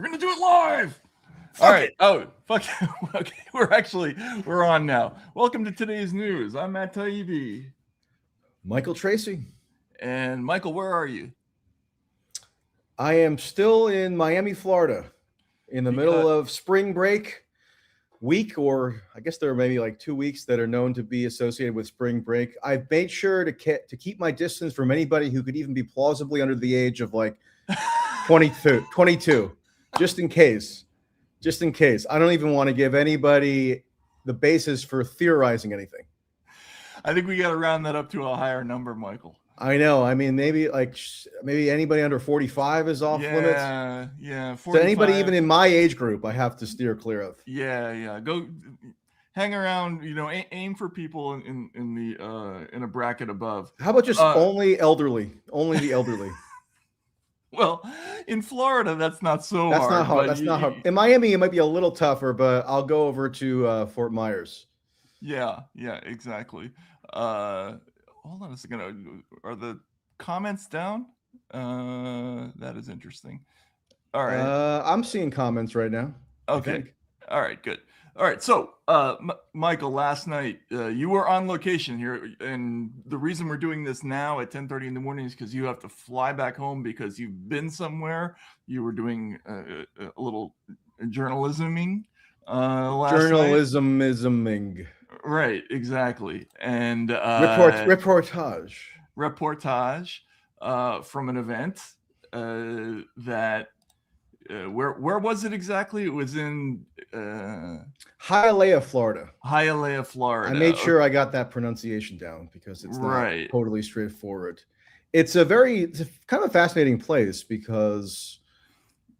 We're gonna do it live. Fuck All right. it. Oh, fuck. Okay, we're on now. Welcome to today's news. I'm Matt Taibbi. Michael Tracy. And Michael, where are you? I am still in Miami, Florida, in the middle of spring break week, or I guess there are maybe like 2 weeks that are known to be associated with spring break. I've made sure to keep my distance from anybody who could even be plausibly under the age of like 22, just in case. Just in case. I don't even want to give anybody the basis for theorizing anything. I think we got to round that up to a higher number, Michael. I know. I mean, maybe anybody under 45 is off limits. Yeah. 45. So anybody even in my age group, I have to steer clear of. Yeah. Go hang around. Aim for people in a bracket above. How about just only elderly? Only the elderly. Well, in Florida, that's not so hard. Not hard. That's not hard. In Miami, it might be a little tougher, but I'll go over to Fort Myers. Yeah, exactly. Hold on a second. Are the comments down? That is interesting. All right. I'm seeing comments right now. Okay. All right, good. All right. So, Michael, last night you were on location here, and the reason we're doing this now at 10:30 in the morning is because you have to fly back home because you've been somewhere. You were doing a little journalisming last night. Journalisming. Right, exactly. And reportage from an event that where was it exactly? It was in Hialeah, Florida. Hialeah, Florida. I made sure I got that pronunciation down because it's not totally straightforward. It's a kind of fascinating place because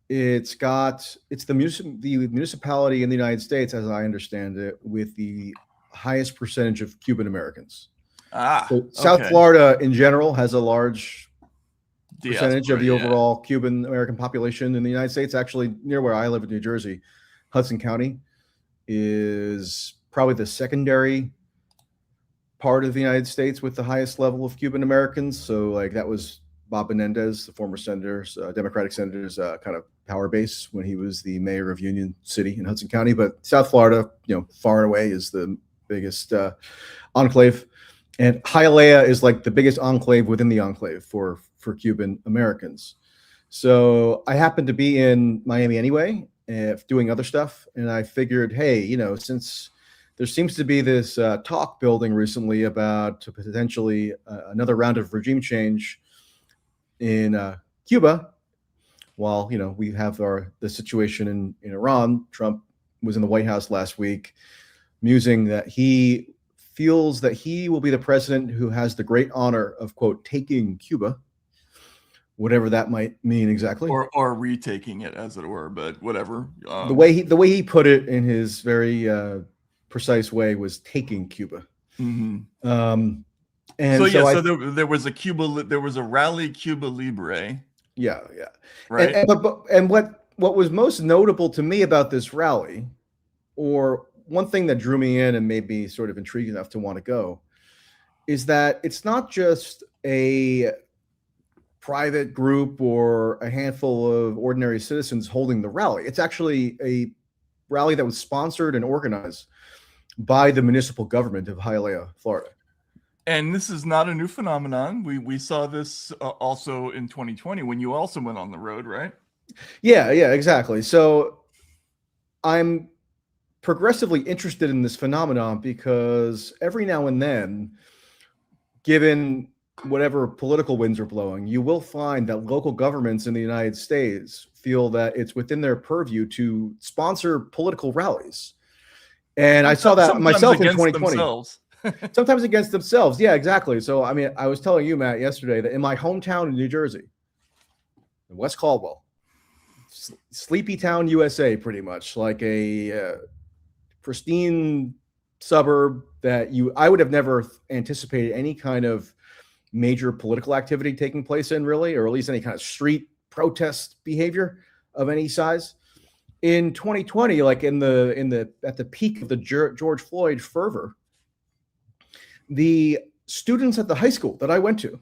it's the municipality in the United States, as I understand it, with the highest percentage of Cuban Americans. South Florida in general has a large percentage of the overall Cuban American population in the United States. Actually, near where I live in New Jersey, Hudson County is probably the secondary part of the United States with the highest level of Cuban Americans. So like that was Bob Menendez, the former senator's, Democratic senator's kind of power base when he was the mayor of Union City in Hudson County. But South Florida, far and away is the biggest enclave. And Hialeah is like the biggest enclave within the enclave for Cuban Americans. So I happened to be in Miami anyway, doing other stuff. And I figured, hey, since there seems to be this talk building recently about potentially another round of regime change in Cuba, while, we have the situation in Iran. Trump was in the White House last week musing that he feels that he will be the president who has the great honor of, quote, taking Cuba, whatever that might mean exactly, or retaking it, as it were, but whatever. The way he put it in his very precise way was taking Cuba. Mm-hmm. And so there was a rally Cuba Libre. Yeah. Right. And what was most notable to me about this rally, or one thing that drew me in and made me sort of intrigued enough to want to go, is that it's not just a private group or a handful of ordinary citizens holding the rally. It's actually a rally that was sponsored and organized by the municipal government of Hialeah, Florida. And this is not a new phenomenon. We saw this also in 2020 when you also went on the road, right? Yeah, exactly. So I'm progressively interested in this phenomenon because every now and then, given whatever political winds are blowing, you will find that local governments in the United States feel that it's within their purview to sponsor political rallies. And I saw that myself in 2020. Sometimes against themselves. Yeah, exactly. So, I mean, I was telling you, Matt, yesterday that in my hometown in New Jersey, in West Caldwell, sleepy town, USA, pretty much like a pristine suburb that I would have never anticipated any kind of major political activity taking place in, really, or at least any kind of street protest behavior of any size. In 2020, like at the peak of the George Floyd fervor, the students at the high school that I went to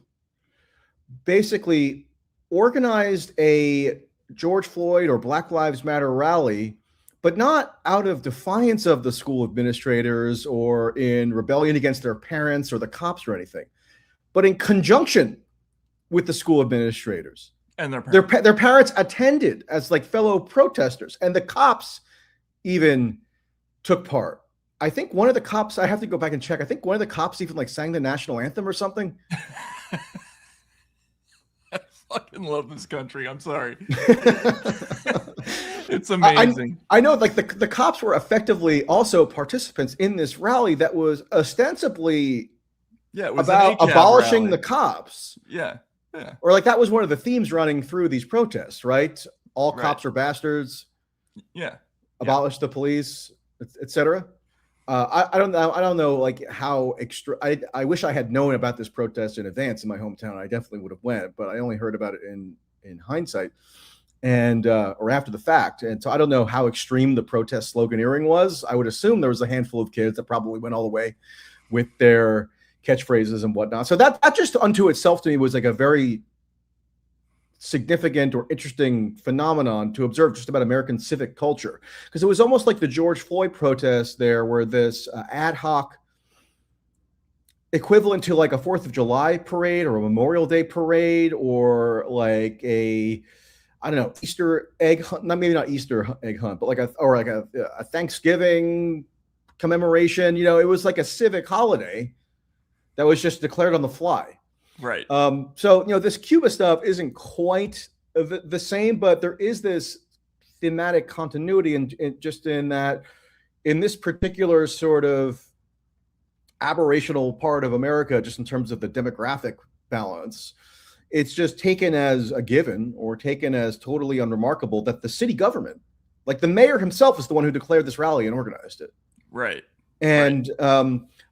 basically organized a George Floyd or Black Lives Matter rally, but not out of defiance of the school administrators or in rebellion against their parents or the cops or anything, but in conjunction with the school administrators. And their parents attended as like fellow protesters, and the cops even took part. I think one of the cops, I have to go back and check. I think one of the cops even like sang the national anthem or something. I fucking love this country. I'm sorry. It's amazing. I know, like the cops were effectively also participants in this rally that was ostensibly it was about abolishing rally. The cops. Yeah. Or like that was one of the themes running through these protests, right? All cops are bastards. Yeah. Abolish the police, etc. I don't know like how extra. I wish I had known about this protest in advance in my hometown. I definitely would have went, but I only heard about it in hindsight and or after the fact. And so I don't know how extreme the protest sloganeering was. I would assume there was a handful of kids that probably went all the way with their catchphrases and whatnot. So that just unto itself to me was like a very significant or interesting phenomenon to observe just about American civic culture, because it was almost like the George Floyd protest there, where this ad hoc equivalent to like a 4th of July parade or a Memorial Day parade or like a, I don't know, Easter egg hunt, maybe not Easter egg hunt, but like a Thanksgiving commemoration. You know, it was like a civic holiday that was just declared on the fly. Right. So, you know, this Cuba stuff isn't quite the same, but there is this thematic continuity and just in that, in this particular sort of aberrational part of America, just in terms of the demographic balance, it's just taken as a given or taken as totally unremarkable that the city government, like the mayor himself, is the one who declared this rally and organized it. Right. And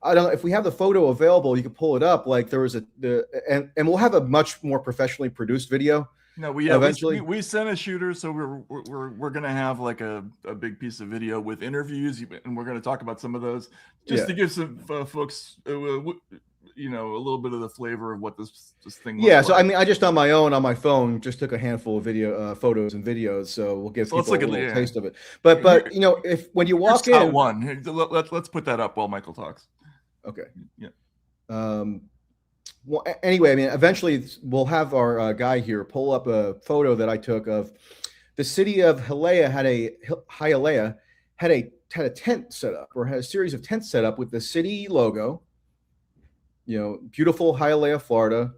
I don't know if we have the photo available. You can pull it up. Like there was and we'll have a much more professionally produced video. No, we sent a shooter, so we're gonna have like a big piece of video with interviews, and we're gonna talk about some of those just to give some folks, you know, a little bit of the flavor of what this thing. Yeah, so like. I mean, I just on my phone just took a handful of video photos and videos, so we'll give people a little taste of it. But you know, when you walk in, one, let's put that up while Michael talks. Okay. Yeah. Well, anyway, I mean, eventually we'll have our guy here pull up a photo that I took of the city of Hialeah had a tent set up, or had a series of tents set up with the city logo. You know, beautiful Hialeah, Florida.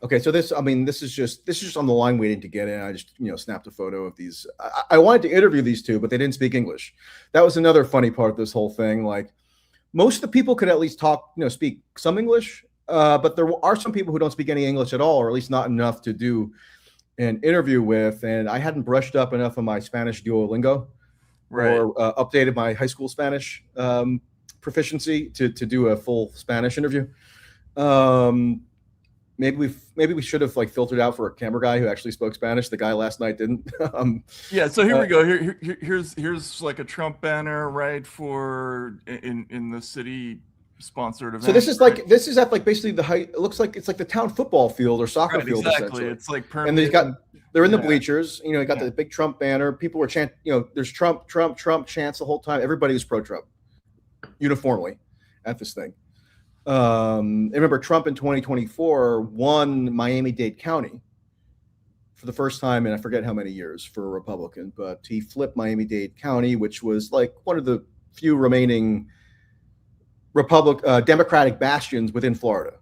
Okay, so this is just on the line waiting to get in. I just, you know, snapped a photo of these. I wanted to interview these two, but they didn't speak English. That was another funny part of this whole thing. Like, most of the people could at least talk, you know, speak some English, but there are some people who don't speak any English at all, or at least not enough to do an interview with. And I hadn't brushed up enough of my Spanish Duolingo, or updated my high school Spanish proficiency to do a full Spanish interview. Maybe we should have like filtered out for a camera guy who actually spoke Spanish. The guy last night didn't. Yeah. So here we go. Here's like a Trump banner, right, for in the city sponsored event. So this is like this is at like basically the height. It looks like it's like the town football field or soccer field. Exactly. It's like permanent. And they're in the bleachers. You know, you got the big Trump banner. People were chanting. You know, there's Trump chants the whole time. Everybody was pro-Trump uniformly at this thing. I remember Trump in 2024 won Miami-Dade County for the first time in I forget how many years for a Republican, but he flipped Miami-Dade County, which was like one of the few remaining Democratic bastions within Florida.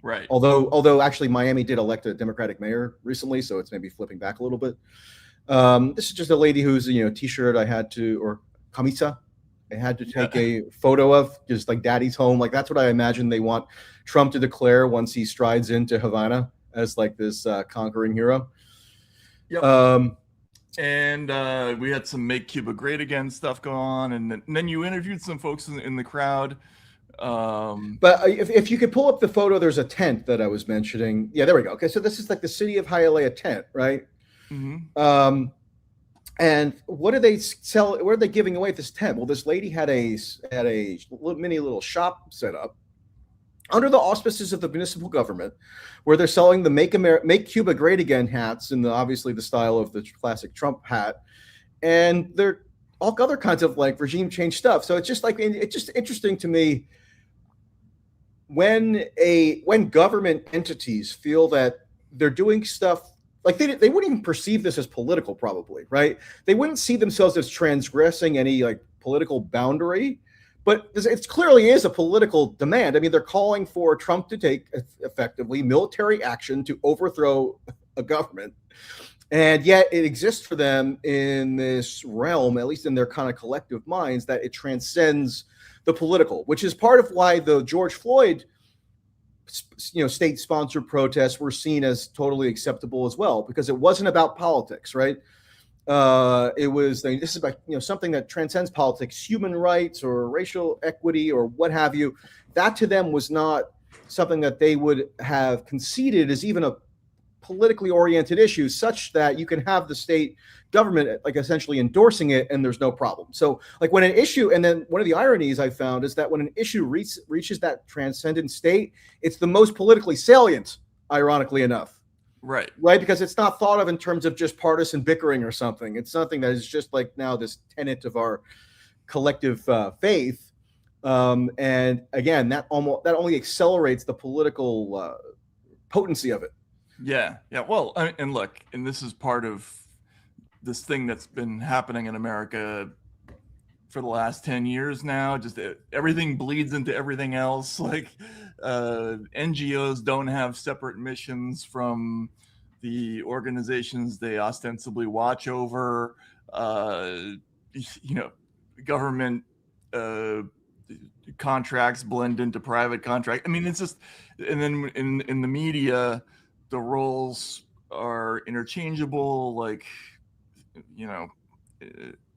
Right. Although actually Miami did elect a Democratic mayor recently, so it's maybe flipping back a little bit. This is just a lady who's, you know, t-shirt or camisa. I had to take a photo of, just like daddy's home. Like that's what I imagine they want Trump to declare once he strides into Havana as like this conquering hero. Yep. And we had some Make Cuba Great Again stuff going on. And then you interviewed some folks in the crowd. But if you could pull up the photo, there's a tent that I was mentioning. Yeah, there we go. Okay, so this is like the city of Hialeah tent, right? Mm-hmm. And what are they sell? What are they giving away at this tent? Well, this lady had a mini little shop set up under the auspices of the municipal government, where they're selling the Make Cuba Great Again hats in obviously the style of the classic Trump hat, and they're all other kinds of like regime change stuff. So it's just like, it's just interesting to me when government entities feel that they're doing stuff like they wouldn't even perceive this as political, probably, right? They wouldn't see themselves as transgressing any like political boundary, but it clearly is a political demand. I mean, they're calling for Trump to take effectively military action to overthrow a government. And yet it exists for them in this realm, at least in their kind of collective minds, that it transcends the political, which is part of why the George Floyd, state-sponsored protests were seen as totally acceptable as well, because it wasn't about politics, right? It was, this is about, something that transcends politics, human rights or racial equity or what have you. That to them was not something that they would have conceded as even a politically oriented issue, such that you can have the state government like essentially endorsing it and there's no problem. So like when an issue, and then one of the ironies I found is that when an issue reaches that transcendent state, it's the most politically salient, ironically enough. Right. Because it's not thought of in terms of just partisan bickering or something. It's something that is just like now this tenet of our collective faith. And again, that only accelerates the political potency of it. Yeah. Well, and look, and this is part of this thing that's been happening in America for the last 10 years now. Just everything bleeds into everything else. Like NGOs don't have separate missions from the organizations they ostensibly watch over. Government contracts blend into private contract. I mean, it's just, and then in the media, the roles are interchangeable, like,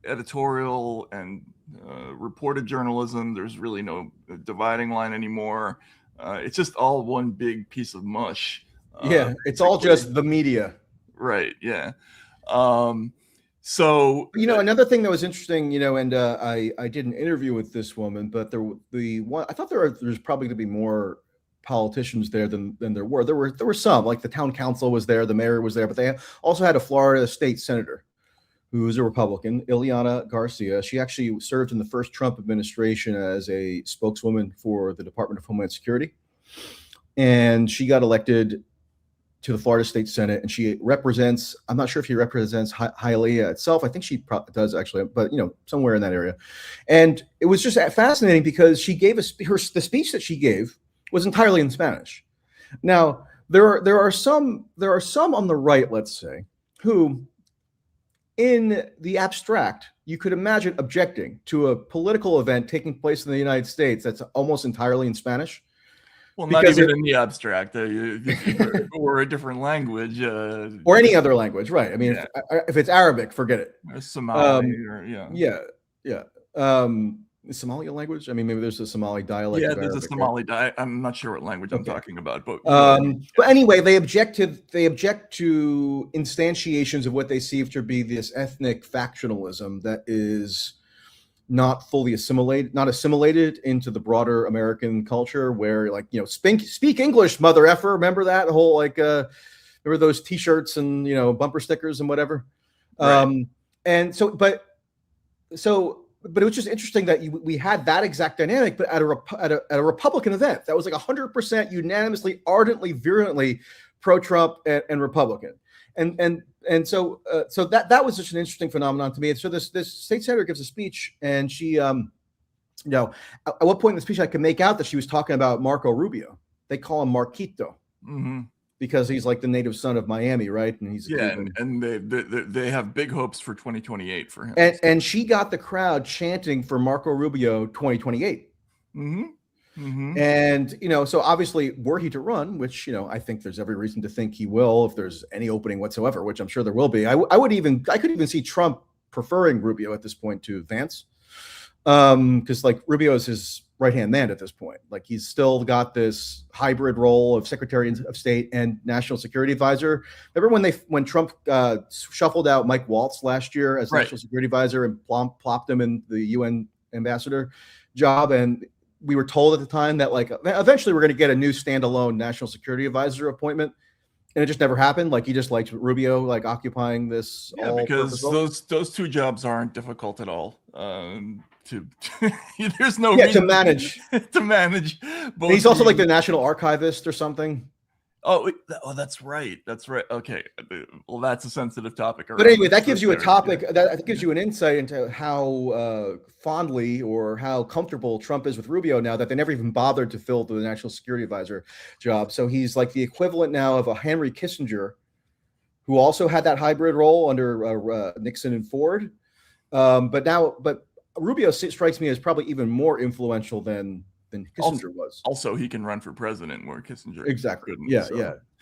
editorial and reported journalism. There's really no dividing line anymore. It's just all one big piece of mush. It's all just the media. Right. Yeah. So another thing that was interesting, and I did an interview with this woman, but I thought there's probably going to be more politicians there than there were. There were some, like the town council was there, the mayor was there, but they also had a Florida state senator who was a Republican, Ileana Garcia. She actually served in the first Trump administration as a spokeswoman for the Department of Homeland Security, and she got elected to the Florida State Senate, and she represents, I'm not sure if she represents Hialeah itself. I think she does actually, but somewhere in that area. And it was just fascinating because she gave the speech that she gave was entirely in Spanish. Now, there are some on the right, let's say, who in the abstract, you could imagine objecting to a political event taking place in the United States that's almost entirely in Spanish. Well, not even in the abstract. If it were a different language. Or any other language, right. I mean, if it's Arabic, forget it. Or Somali. Somali language? I mean, maybe there's a Somali dialect. Yeah, there's a Somali dialect. I'm not sure what language I'm talking about, but but anyway, they object to instantiations of what they see to be this ethnic factionalism that is not fully assimilated into the broader American culture, where speak English, mother effer. Remember that whole remember those T-shirts and bumper stickers and whatever. Right. But it was just interesting that we had that exact dynamic, but at a Republican event that was like 100% unanimously, ardently, virulently pro-Trump and Republican, and so that was just an interesting phenomenon to me. And so this state senator gives a speech, and she, at what point in the speech I could make out that she was talking about Marco Rubio. They call him Marquito. Mm-hmm. Because he's like the native son of Miami, right? And he's and they have big hopes for 2028 for him. And she got the crowd chanting for Marco Rubio 2028. Mm-hmm. Mm-hmm. And so obviously, were he to run, which I think there's every reason to think he will, if there's any opening whatsoever, which I'm sure there will be. I could even see Trump preferring Rubio at this point to Vance, because like Rubio is his right-hand man at this point. Like he's still got this hybrid role of Secretary of State and National Security Advisor. Remember when Trump shuffled out Mike Waltz last year as National Security Advisor and plopped him in the UN ambassador job, and we were told at the time that like eventually we're going to get a new standalone national security advisor appointment, and it just never happened. Like he just liked Rubio like occupying this. Yeah, because those two jobs aren't difficult at all. There's no reason to manage to manage. Both he's also like the national archivist or something. Oh, that's right. That's right. Okay. Well, that's a sensitive topic. But anyway, that gives you a topic that I think gives you an insight into how fondly or how comfortable Trump is with Rubio now that they never even bothered to fill the national security advisor job. So he's like the equivalent now of a Henry Kissinger, who also had that hybrid role under Nixon and Ford. But Rubio strikes me as probably even more influential than Kissinger was. Also, he can run for president where Kissinger exactly. Yeah.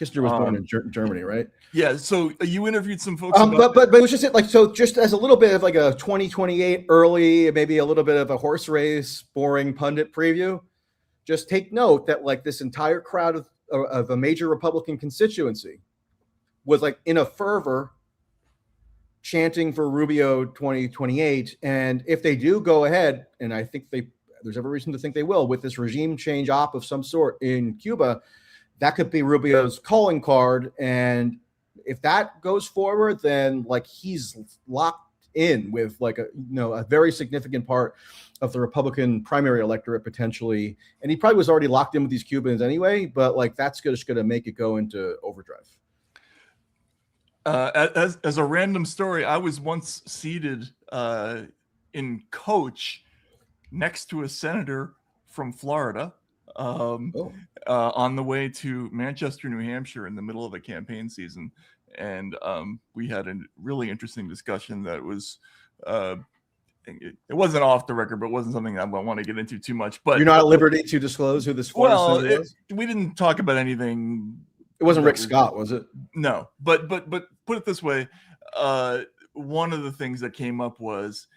Kissinger was born in Germany, right? Yeah. So you interviewed some folks. But it was just like, so just as a little bit of like a 2028 early, maybe a little bit of a horse race, boring pundit preview. Just take note that like this entire crowd of a major Republican constituency was like in a fervor chanting for Rubio 2028. And if they do go ahead, and I think there's every reason to think they will, with this regime change op of some sort in Cuba, that could be Rubio's calling card. And if that goes forward, then like he's locked in with like a very significant part of the Republican primary electorate potentially. And he probably was already locked in with these Cubans anyway, but like that's just going to make it go into overdrive. As a random story, I was once seated in coach next to a senator from Florida on the way to Manchester, New Hampshire in the middle of a campaign season. And we had a really interesting discussion that was, it wasn't off the record, but it wasn't something I want to get into too much. But you're not at liberty to disclose who this Florida senator was? We didn't talk about anything. It wasn't Rick Scott, was it? No, but put it this way. One of the things that came up was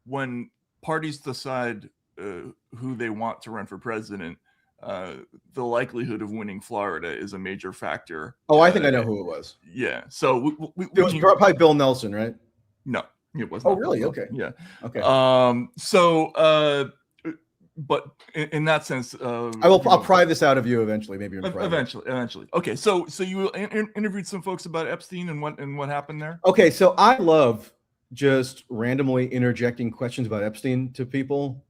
when parties decide who they want to run for president, the likelihood of winning Florida is a major factor. Oh, I think I know who it was. Yeah. So it was probably Bill Nelson, right? No, it wasn't. Oh, really? Okay. Yeah. Okay. But in that sense, I'll pry this out of you eventually. Maybe eventually. Okay. So you interviewed some folks about Epstein and what happened there. Okay. So I love just randomly interjecting questions about Epstein to people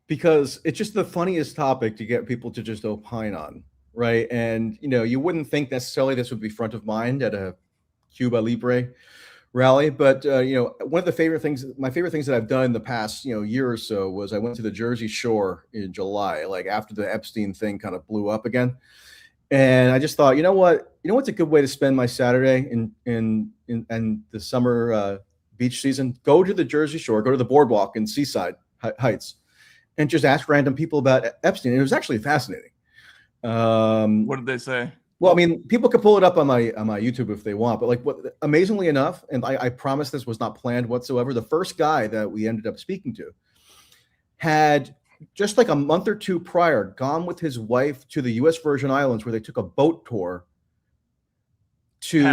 because it's just the funniest topic to get people to just opine on, right? And you wouldn't think necessarily this would be front of mind at a Cuba Libre rally, but one of my favorite things that I've done in the past year or so was I went to the Jersey Shore in July, like after the Epstein thing kind of blew up again. And I just thought, what's a good way to spend my Saturday in the summer beach season? Go to the Jersey Shore, go to the boardwalk in Seaside Heights, and just ask random people about Epstein. And it was actually fascinating. What did they say? Well, I mean, people could pull it up on my YouTube if they want, but like amazingly enough, and I promise this was not planned whatsoever. The first guy that we ended up speaking to had just like a month or two prior gone with his wife to the U.S. Virgin Islands, where they took a boat tour to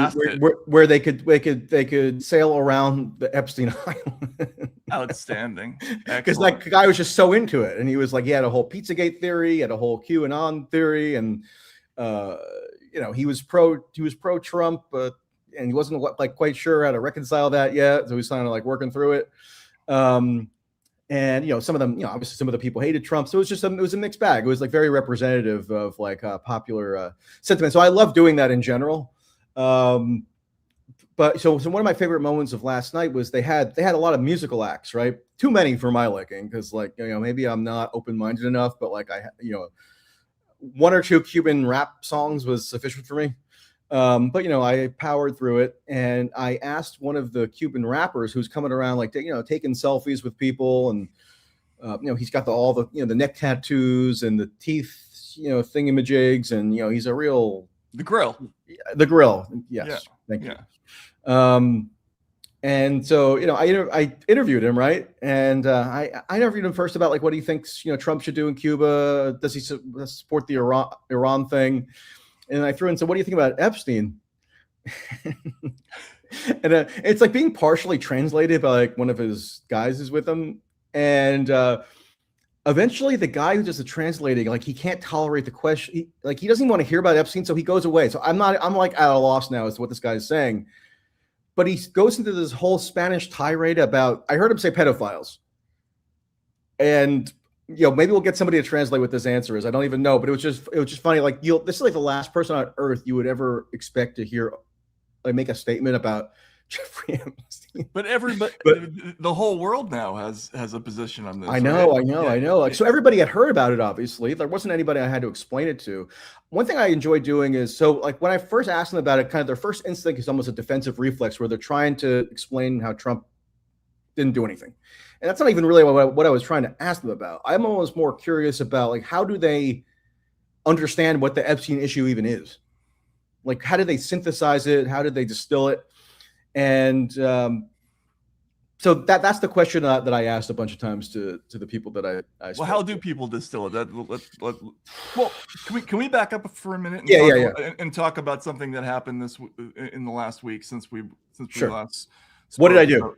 where they could sail around the Epstein Island. Outstanding. Because that guy was just so into it, and he was like, he had a whole Pizzagate theory, he had a whole QAnon theory, and he was pro Trump, and he wasn't quite sure how to reconcile that yet, so he's kind of like working through it. And some of them, obviously some of the people hated Trump, so it was a mixed bag. It was like very representative of like popular sentiment. So I love doing that in general. But so one of my favorite moments of last night was they had a lot of musical acts, right? Too many for my liking, because maybe I'm not open-minded enough, but like one or two Cuban rap songs was sufficient for me. But I powered through it, and I asked one of the Cuban rappers who's coming around like taking selfies with people, and he's got all the the neck tattoos and the teeth thingamajigs, and he's a real the grill. Yes, yeah. Thank you. And so I interviewed him, right, and I interviewed him first about like what he thinks Trump should do in Cuba. Does he support the Iran thing? And I threw in, so what do you think about Epstein? And it's like being partially translated by like one of his guys is with him. And eventually the guy who does the translating, like he can't tolerate the question. He doesn't even want to hear about Epstein, so he goes away. So I'm like at a loss now as to what this guy is saying. But he goes into this whole Spanish tirade about, I heard him say pedophiles. And maybe we'll get somebody to translate what this answer is. I don't even know, but it was just funny. Like this is like the last person on earth you would ever expect to hear make a statement about Jeffrey Epstein. But everybody, the whole world now has a position on this. I know. Like, so everybody had heard about it. Obviously, there wasn't anybody I had to explain it to. One thing I enjoy doing is, so like when I first asked them about it, kind of their first instinct is almost a defensive reflex where they're trying to explain how Trump didn't do anything, and that's not even really what I was trying to ask them about. I'm almost more curious about like how do they understand what the Epstein issue even is? Like, how did they synthesize it? How did they distill it? And so that's the question that I asked a bunch of times to the people that I well, how do people distill it? Well, can we back up for a minute? And talk about something that happened in the last week since we last spoke. What did I do?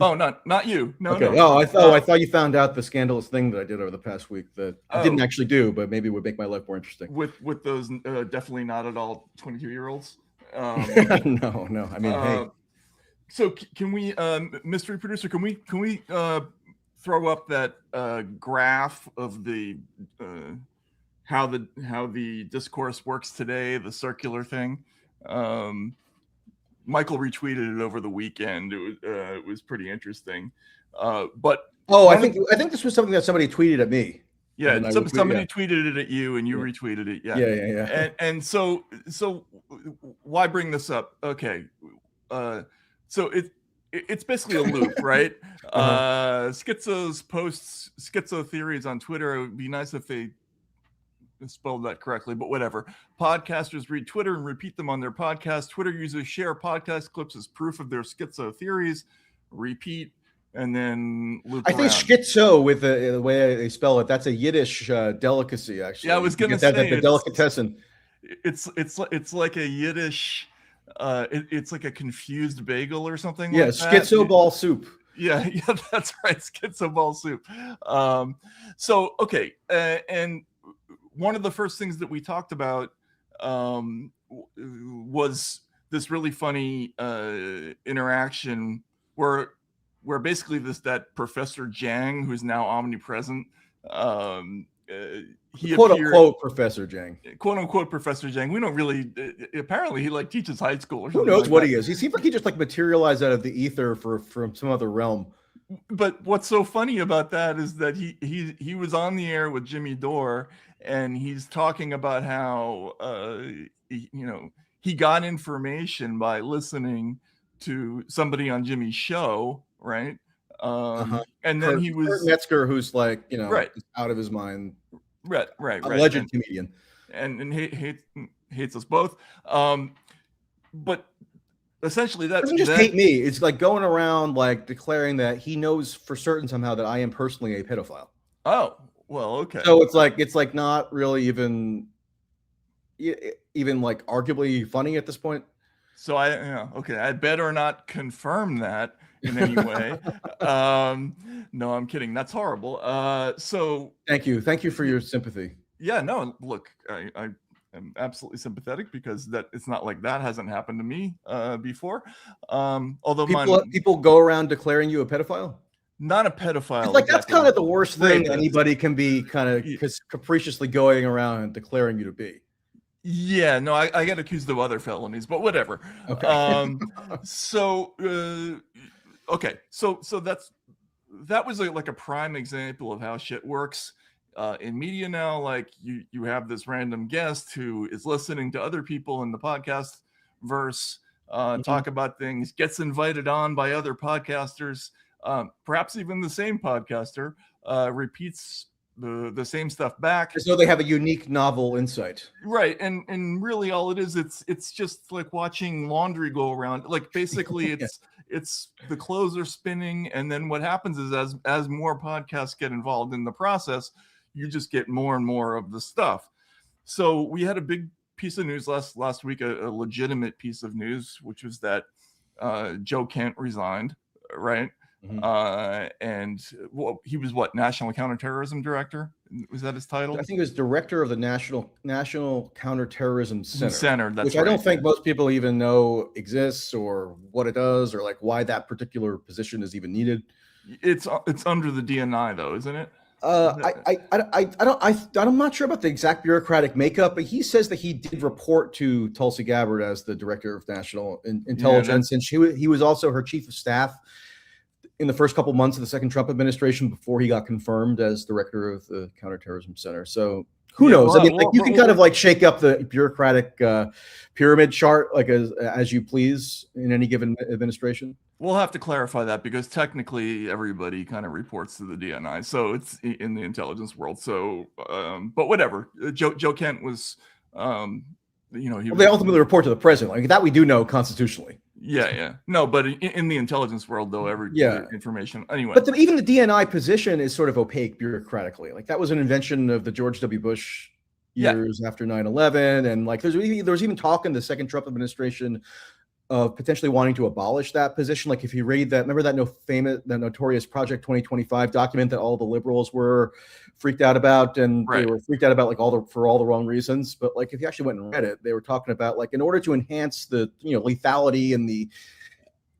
Oh, not you. No, okay. No. I thought you found out the scandalous thing that I did over the past week that I didn't actually do, but maybe would make my life more interesting. With those definitely not at all 22-year-olds. No. I mean, hey. So can we, mystery producer? Can we throw up that graph of the how the discourse works today, the circular thing? Michael retweeted it over the weekend. It was pretty interesting. But I think this was something that somebody tweeted at me. Yeah, somebody tweeted it at you, and you retweeted it. Yeah. And so why bring this up? Okay, so it's basically a loop, right? Schizo's posts schizo theories on Twitter. It would be nice if they spelled that correctly, but whatever. Podcasters read Twitter and repeat them on their podcast. Twitter users share podcast clips as proof of their schizo theories. Repeat. And then loop I think schizo, with the way they spell it, that's a Yiddish delicacy. Actually, yeah, I was going to say the delicatessen. It's like a Yiddish. It's like a confused bagel or something. Yeah, like schizo ball soup. Yeah, that's right, schizo ball soup. So okay, and one of the first things that we talked about was this really funny interaction where basically that Professor Jang, who's now omnipresent, he quote unquote Professor Jang, quote unquote Professor Jang. We don't really. Apparently, he like teaches high school or something. Who knows what he is? He seems like he just like materialized out of the ether from some other realm. But what's so funny about that is that he was on the air with Jimmy Dore, and he's talking about how he got information by listening to somebody on Jimmy's show, right? And then he was Kirk Metzger, who's like right, out of his mind, right, a legend comedian, and hates us both. But essentially, that doesn't just hate me. It's like going around like declaring that he knows for certain somehow that I am personally a pedophile. Oh, well, okay. So it's like not really even like arguably funny at this point. So I better not confirm that in any way. No, I'm kidding. That's horrible. So thank you for your sympathy. Yeah, no, look, I am absolutely sympathetic because that it's not like that hasn't happened to me before. Although people go around declaring you a pedophile. Not a pedophile. It's like exactly. That's kind of the worst thing anybody can be kind of capriciously going around and declaring you to be. Yeah, no, I get accused of other felonies, but whatever. Okay. So that was like a prime example of how shit works in media now. Like you have this random guest who is listening to other people in the podcast verse talk about things, gets invited on by other podcasters, perhaps even the same podcaster, repeats the same stuff back as though they have a unique novel insight, right? And really all it is, it's just like watching laundry go around. Like basically it's the clothes are spinning, and then what happens is as more podcasts get involved in the process, you just get more and more of the stuff. So we had a big piece of news last week, a legitimate piece of news, which was that Joe Kent resigned, right? And he was National Counterterrorism Director? Was that his title? I think he was director of the National Counterterrorism Center, That's which I don't think most people even know exists or what it does or like why that particular position is even needed. It's under the DNI though, isn't it? I'm not sure about the exact bureaucratic makeup, but he says that he did report to Tulsi Gabbard as the director of national intelligence, and he was also her chief of staff in the first couple months of the second Trump administration before he got confirmed as director of the Counterterrorism Center. So who knows? I mean, you can kind of like shake up the bureaucratic pyramid chart like as you please in any given administration. We'll have to clarify that because technically everybody kind of reports to the DNI, so it's in the intelligence world. So, but whatever. Joe Kent was, they ultimately report to the president, like that we do know constitutionally. Yeah. No, but in the intelligence world, though, information anyway. But even the DNI position is sort of opaque bureaucratically. Like that was an invention of the George W. Bush years after 9/11, and like there was even talk in the second Trump administration of potentially wanting to abolish that position. Like if you read that, remember that notorious Project 2025 document that all the liberals were freaked out about, and they were freaked out about like for all the wrong reasons. But like if you actually went and read it, they were talking about like in order to enhance the lethality and the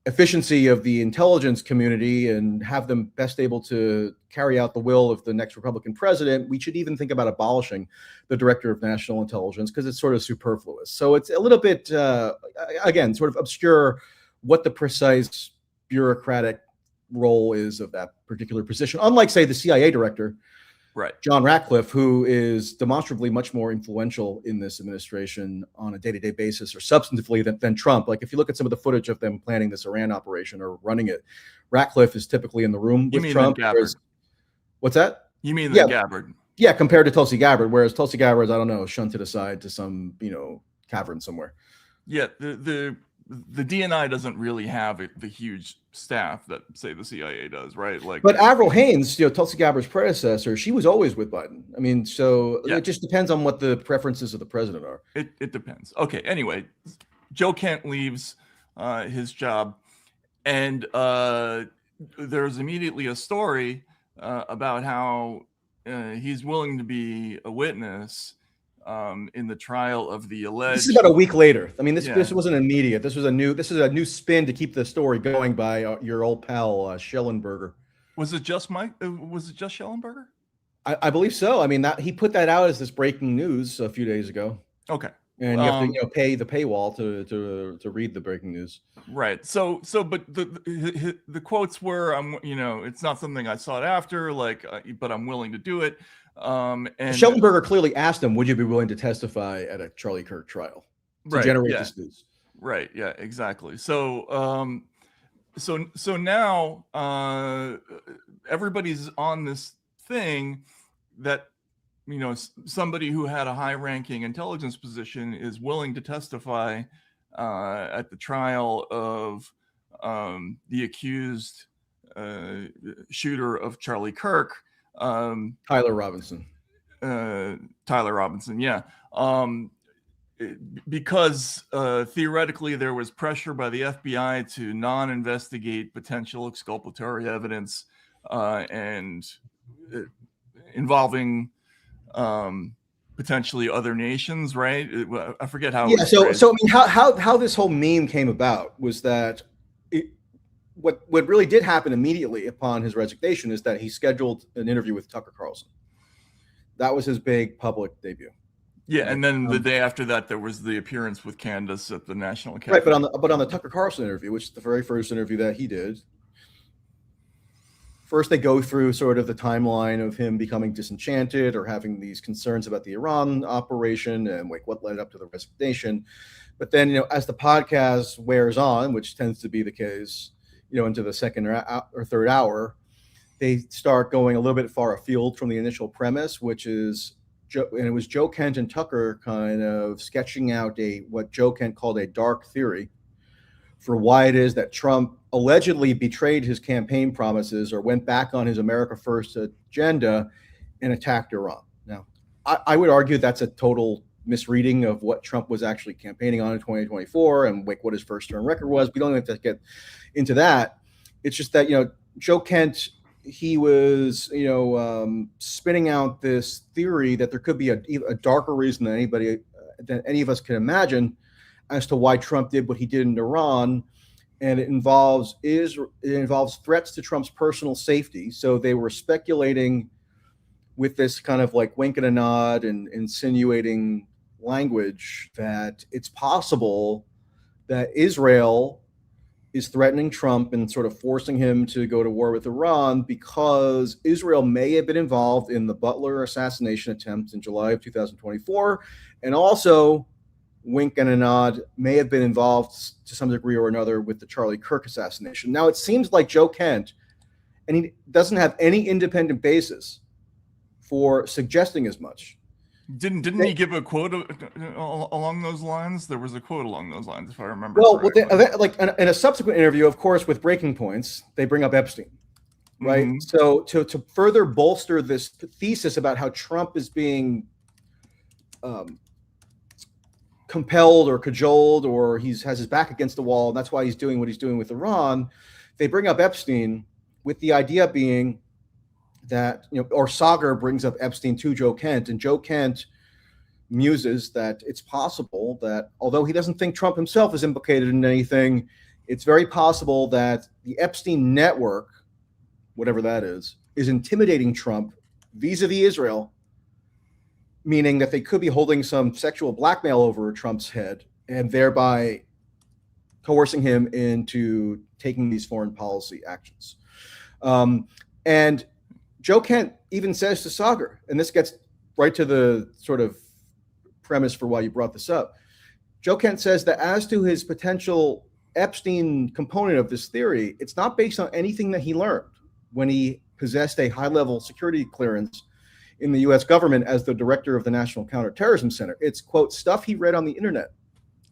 efficiency of the intelligence community and have them best able to carry out the will of the next Republican president, we should even think about abolishing the director of national intelligence because it's sort of superfluous. So it's a little bit, again, sort of obscure what the precise bureaucratic role is of that particular position. Unlike, say, the CIA director, John Ratcliffe, who is demonstrably much more influential in this administration on a day-to-day basis or substantively than Trump. Like if you look at some of the footage of them planning this Iran operation or running it, Ratcliffe is typically in the room with Trump. What's that? You mean the Gabbard? Yeah, compared to Tulsi Gabbard, whereas Tulsi Gabbard, I don't know, shunted aside to some, cavern somewhere. Yeah, the DNI doesn't really have the huge staff that, say, the CIA does, right? Like, but Avril Haines, Tulsi Gabbard's predecessor, she was always with Biden. I mean, so it just depends on what the preferences of the president are. It depends. Okay, anyway, Joe Kent leaves his job, and there's immediately a story about how he's willing to be a witness in the trial of the alleged. This is about a week later. I mean, this wasn't immediate. This is a new spin to keep the story going by your old pal Schellenberger. Was it just Schellenberger? I believe so. I mean, he put that out as this breaking news a few days ago. Okay. And you have to pay the paywall to read the breaking news. Right. So but the quotes were, it's not something I sought after, but I'm willing to do it. And Schellenberger clearly asked him, would you be willing to testify at a Charlie Kirk trial to generate this news? Right. Yeah, exactly. So now everybody's on this thing that, somebody who had a high-ranking intelligence position is willing to testify at the trial of the accused shooter of Charlie Kirk. Tyler Robinson, yeah. Because theoretically there was pressure by the FBI to non-investigate potential exculpatory evidence and involving potentially other nations, right? I forget how. Yeah. So I mean, how this whole meme came about was that what really did happen immediately upon his resignation is that he scheduled an interview with Tucker Carlson. That was his big public debut. Yeah, and then the day after that, there was the appearance with Candace at the National Academy. Right, but on the Tucker Carlson interview, which is the very first interview that he did, first they go through sort of the timeline of him becoming disenchanted or having these concerns about the Iran operation and like what led up to the resignation. But then, as the podcast wears on, which tends to be the case, into the second or third hour, they start going a little bit far afield from the initial premise, which is, and it was Joe Kent and Tucker kind of sketching out what Joe Kent called a dark theory for why it is that Trump allegedly betrayed his campaign promises or went back on his America First agenda and attacked Iran. Now, I would argue that's a total misreading of what Trump was actually campaigning on in 2024 and what his first term record was. We don't have to get into that. It's just that, Joe Kent, he was, spinning out this theory that there could be a darker reason than any of us can imagine as to why Trump did what he did in Iran, and it involves threats to Trump's personal safety. So they were speculating with this kind of like wink and a nod and insinuating language that it's possible that Israel is threatening Trump and sort of forcing him to go to war with Iran because Israel may have been involved in the Butler assassination attempt in July of 2024, and also, wink and a nod, may have been involved to some degree or another with the Charlie Kirk assassination. Now, it seems like Joe Kent, and he doesn't have any independent basis for suggesting as much. Didn't he give a quote along those lines? There was a quote along those lines, if I remember. Well, like in a subsequent interview, of course, with Breaking Points, they bring up Epstein, right? Mm-hmm. So to further bolster this thesis about how Trump is being compelled or cajoled, or has his back against the wall, and that's why he's doing what he's doing with Iran, they bring up Epstein, with the idea being that, or Sagar brings up Epstein to Joe Kent, and Joe Kent muses that it's possible that, although he doesn't think Trump himself is implicated in anything, it's very possible that the Epstein network, whatever that is intimidating Trump vis-a-vis Israel, meaning that they could be holding some sexual blackmail over Trump's head and thereby coercing him into taking these foreign policy actions. And Joe Kent even says to Sagar, and this gets right to the sort of premise for why you brought this up. Joe Kent says that as to his potential Epstein component of this theory, it's not based on anything that he learned when he possessed a high-level security clearance in the U.S. government as the director of the National Counterterrorism Center. It's, quote, stuff he read on the internet.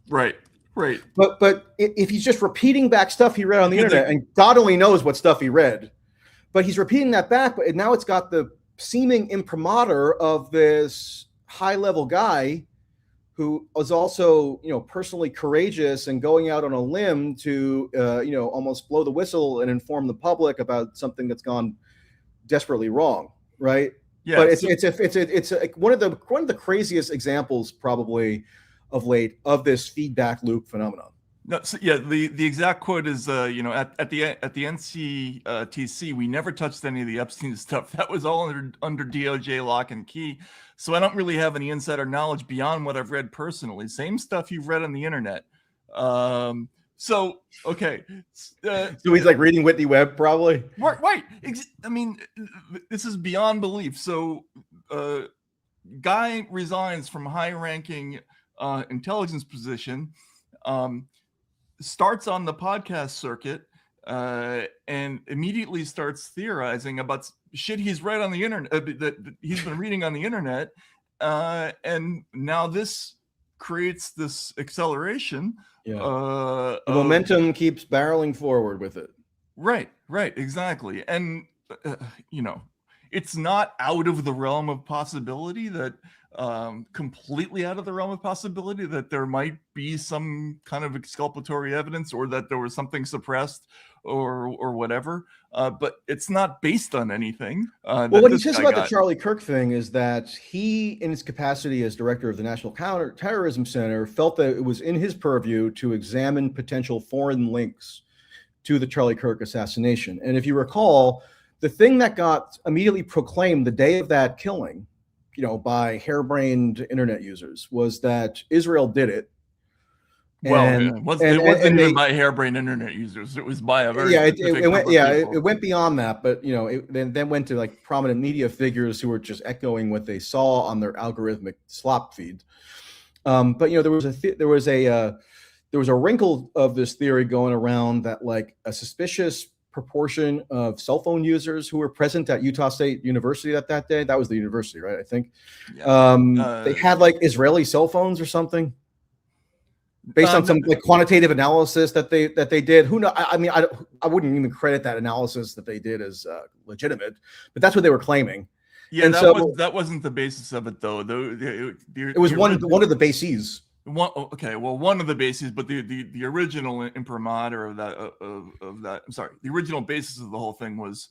Right. But if he's just repeating back stuff he read on the internet, and God only knows what stuff he read, but he's repeating that back, but now it's got the seeming imprimatur of this high-level guy who is also, personally courageous and going out on a limb to, almost blow the whistle and inform the public about something that's gone desperately wrong, right? Yeah, but it's one of the craziest examples probably of late of this feedback loop phenomenon. No, so yeah, the exact quote is, at the NCTC, we never touched any of the Epstein stuff. That was all under DOJ lock and key. So I don't really have any insider knowledge beyond what I've read personally. Same stuff you've read on the internet. So okay, so he's like reading Whitney Webb, probably. Right. I mean, this is beyond belief. So, guy resigns from high-ranking intelligence position. Starts on the podcast circuit and immediately starts theorizing about shit he's read on the internet, that he's been reading on the internet, and now this creates this acceleration. Yeah, the momentum keeps barreling forward with it. Right, exactly, and it's not out of the realm of possibility that. Completely out of the realm of possibility that there might be some kind of exculpatory evidence, or that there was something suppressed or whatever, but it's not based on anything. Well, what he says about the Charlie Kirk thing is that he, in his capacity as director of the National Counterterrorism Center, felt that it was in his purview to examine potential foreign links to the Charlie Kirk assassination. And if you recall, the thing that got immediately proclaimed the day of that killing, by harebrained internet users, was that Israel did it. It wasn't even by harebrained internet users. It was by a very it went beyond that, but it then went to like prominent media figures who were just echoing what they saw on their algorithmic slop feed. But there was a wrinkle of this theory going around that like a suspicious proportion of cell phone users who were present at Utah State University that day. That was the university, right? I think they had like Israeli cell phones or something, based on some like quantitative analysis that they did. Who knows? I mean, I wouldn't even credit that analysis that they did as legitimate, but that's what they were claiming. Yeah, and that wasn't the basis of it though. It was one of the bases. one of the bases, but the original imprimatur of that, I'm sorry, the original basis of the whole thing was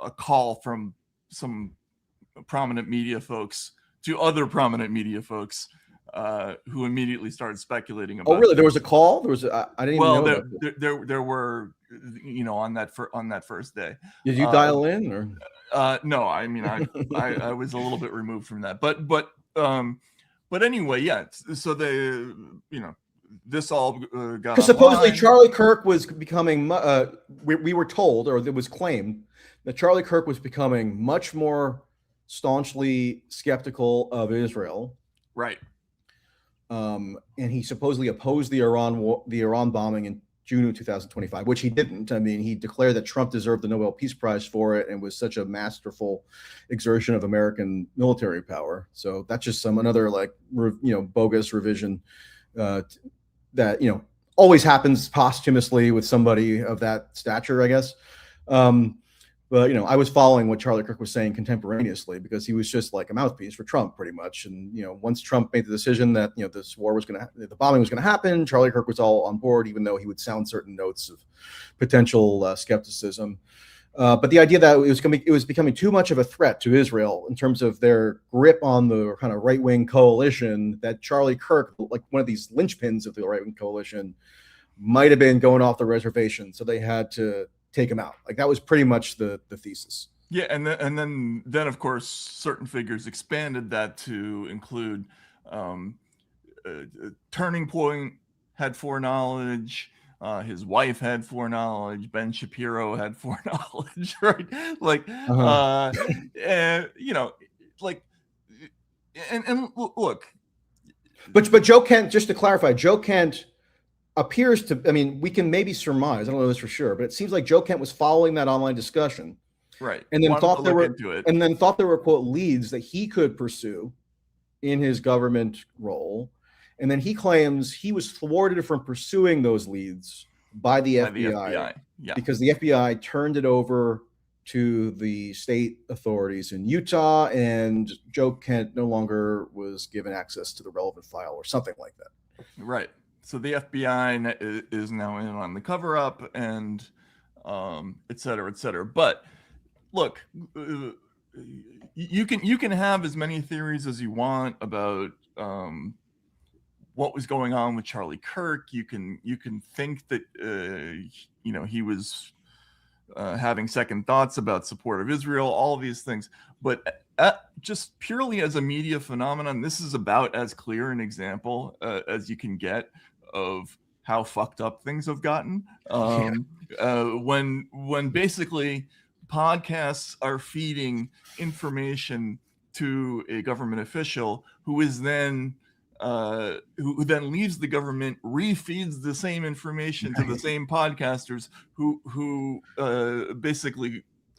a call from some prominent media folks to other prominent media folks who immediately started speculating about. Oh, really? There was a call. There was. I didn't even know about this. There were, on that first day. Did you dial in or? No, I mean, I was a little bit removed from that, but anyway, yeah. So they, this all got because supposedly Charlie Kirk was becoming. We were told, or it was claimed, that Charlie Kirk was becoming much more staunchly skeptical of Israel. Right. And he supposedly opposed the Iran bombing in June of 2025, which he didn't. I mean, he declared that Trump deserved the Nobel Peace Prize for it and was such a masterful exertion of American military power. So that's just another bogus revision that always happens posthumously with somebody of that stature, I guess. But I was following what Charlie Kirk was saying contemporaneously because he was just like a mouthpiece for Trump, pretty much. And once Trump made the decision that this war was the bombing was going to happen, Charlie Kirk was all on board, even though he would sound certain notes of potential skepticism. But the idea that it was becoming too much of a threat to Israel in terms of their grip on the kind of right-wing coalition, that Charlie Kirk, like one of these linchpins of the right-wing coalition, might have been going off the reservation, so they had to take him out. Like that was pretty much the thesis. Yeah, and then of course certain figures expanded that to include Turning Point had foreknowledge, his wife had foreknowledge, Ben Shapiro had foreknowledge, right? Like, and look. But Joe Kent, just to clarify, Joe Kent appears to, I mean, we can maybe surmise, I don't know this for sure, but it seems like Joe Kent was following that online discussion. Right. And then thought there were, quote, leads that he could pursue in his government role. And then he claims he was thwarted from pursuing those leads by the FBI. Yeah. Because the FBI turned it over to the state authorities in Utah, and Joe Kent no longer was given access to the relevant file or something like that. Right. So the FBI is now in on the cover up, and et cetera, et cetera. But look, you can have as many theories as you want about what was going on with Charlie Kirk. You can think that he was having second thoughts about support of Israel, all of these things. But just purely as a media phenomenon, this is about as clear an example as you can get of how fucked up things have gotten. When basically podcasts are feeding information to a government official who then leaves the government, refeeds the same information to the same podcasters who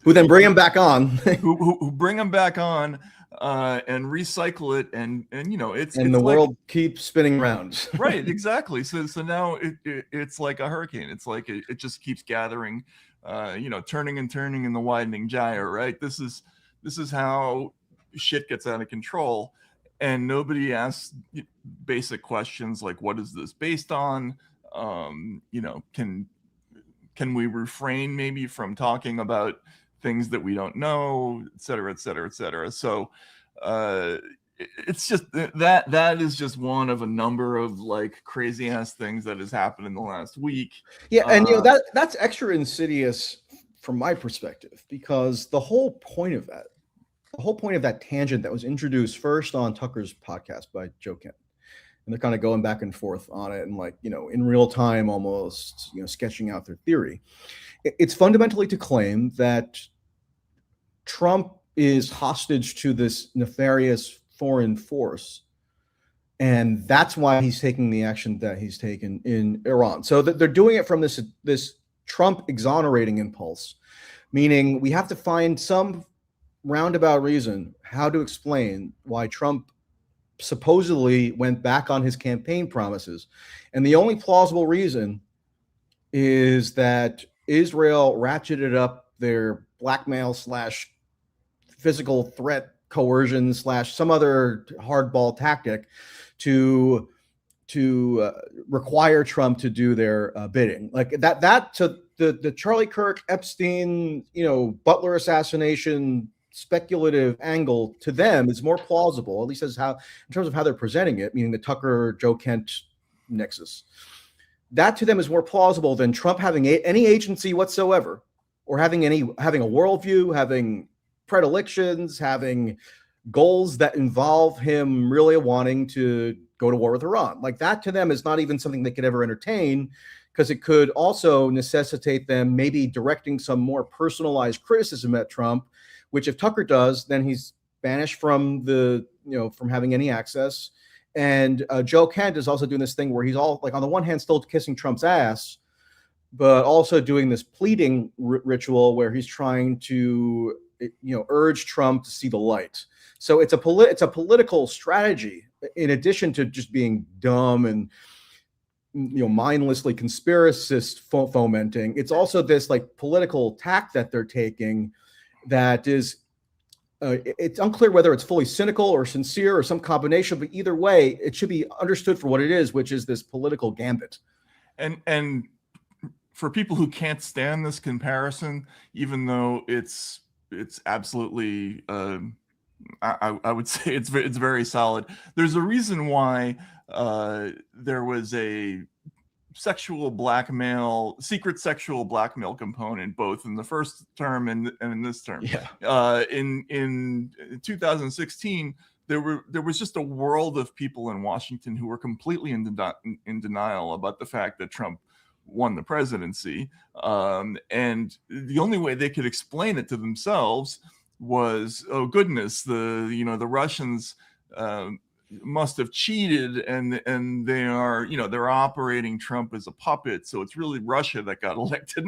then bring them back on, who bring them back on and recycle it, and it's the world keeps spinning around. Right, exactly. So now it's like a hurricane. It's like it just keeps gathering, turning and turning in the widening gyre. Right. This is how shit gets out of control. And nobody asks basic questions like, what is this based on? Can we refrain maybe from talking about things that we don't know, et cetera, et cetera, et cetera. So it's just that is just one of a number of like crazy ass things that has happened in the last week. Yeah. And that's extra insidious from my perspective, because the whole point of that tangent that was introduced first on Tucker's podcast by Joe Kent, and they're kind of going back and forth on it and in real time, almost, sketching out their theory. It's fundamentally to claim that Trump is hostage to this nefarious foreign force, and that's why he's taking the action that he's taken in Iran. So that they're doing it from this Trump exonerating impulse, meaning we have to find some roundabout reason how to explain why Trump supposedly went back on his campaign promises. And the only plausible reason is that Israel ratcheted up their blackmail / physical threat coercion / some other hardball tactic to require Trump to do their bidding. Like that to the Charlie Kirk, Epstein, Butler assassination speculative angle to them is more plausible, at least in terms of how they're presenting it, meaning the Tucker Joe Kent nexus. That to them is more plausible than Trump having any agency whatsoever, or having a worldview, having predilections, having goals that involve him really wanting to go to war with Iran. Like that to them is not even something they could ever entertain, because it could also necessitate them maybe directing some more personalized criticism at Trump, which if Tucker does, then he's banished from from having any access. And Joe Kent is also doing this thing where he's all like, on the one hand, still kissing Trump's ass, but also doing this pleading ritual where he's trying to, urge Trump to see the light. So it's a political strategy in addition to just being dumb and mindlessly conspiracist fomenting. It's also this like political tack that they're taking that is it's unclear whether it's fully cynical or sincere or some combination, but either way, it should be understood for what it is, which is this political gambit. And for people who can't stand this comparison, even though it's absolutely I would say it's very solid. There's a reason why there was a secret sexual blackmail component both in the first term and in this term. Yeah. In 2016, there was just a world of people in Washington who were completely in denial about the fact that Trump won the presidency, and the only way they could explain it to themselves was, oh goodness, the Russians must have cheated, and they are, they're operating Trump as a puppet, so it's really Russia that got elected,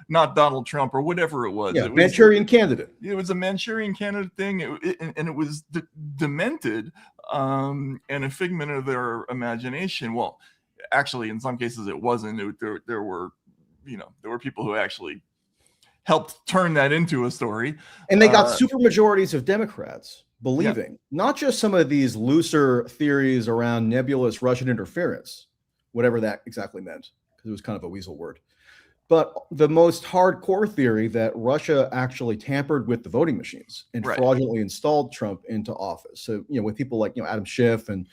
not Donald Trump, or whatever it was. Yeah, it was Manchurian candidate. It was a Manchurian candidate thing, and it was demented, and a figment of their imagination. Well, actually, in some cases, it wasn't. There were people who actually helped turn that into a story. And they got super majorities of Democrats believing, not just some of these looser theories around nebulous Russian interference, whatever that exactly meant, because it was kind of a weasel word, but the most hardcore theory that Russia actually tampered with the voting machines and fraudulently installed Trump into office. So, with people like, Adam Schiff and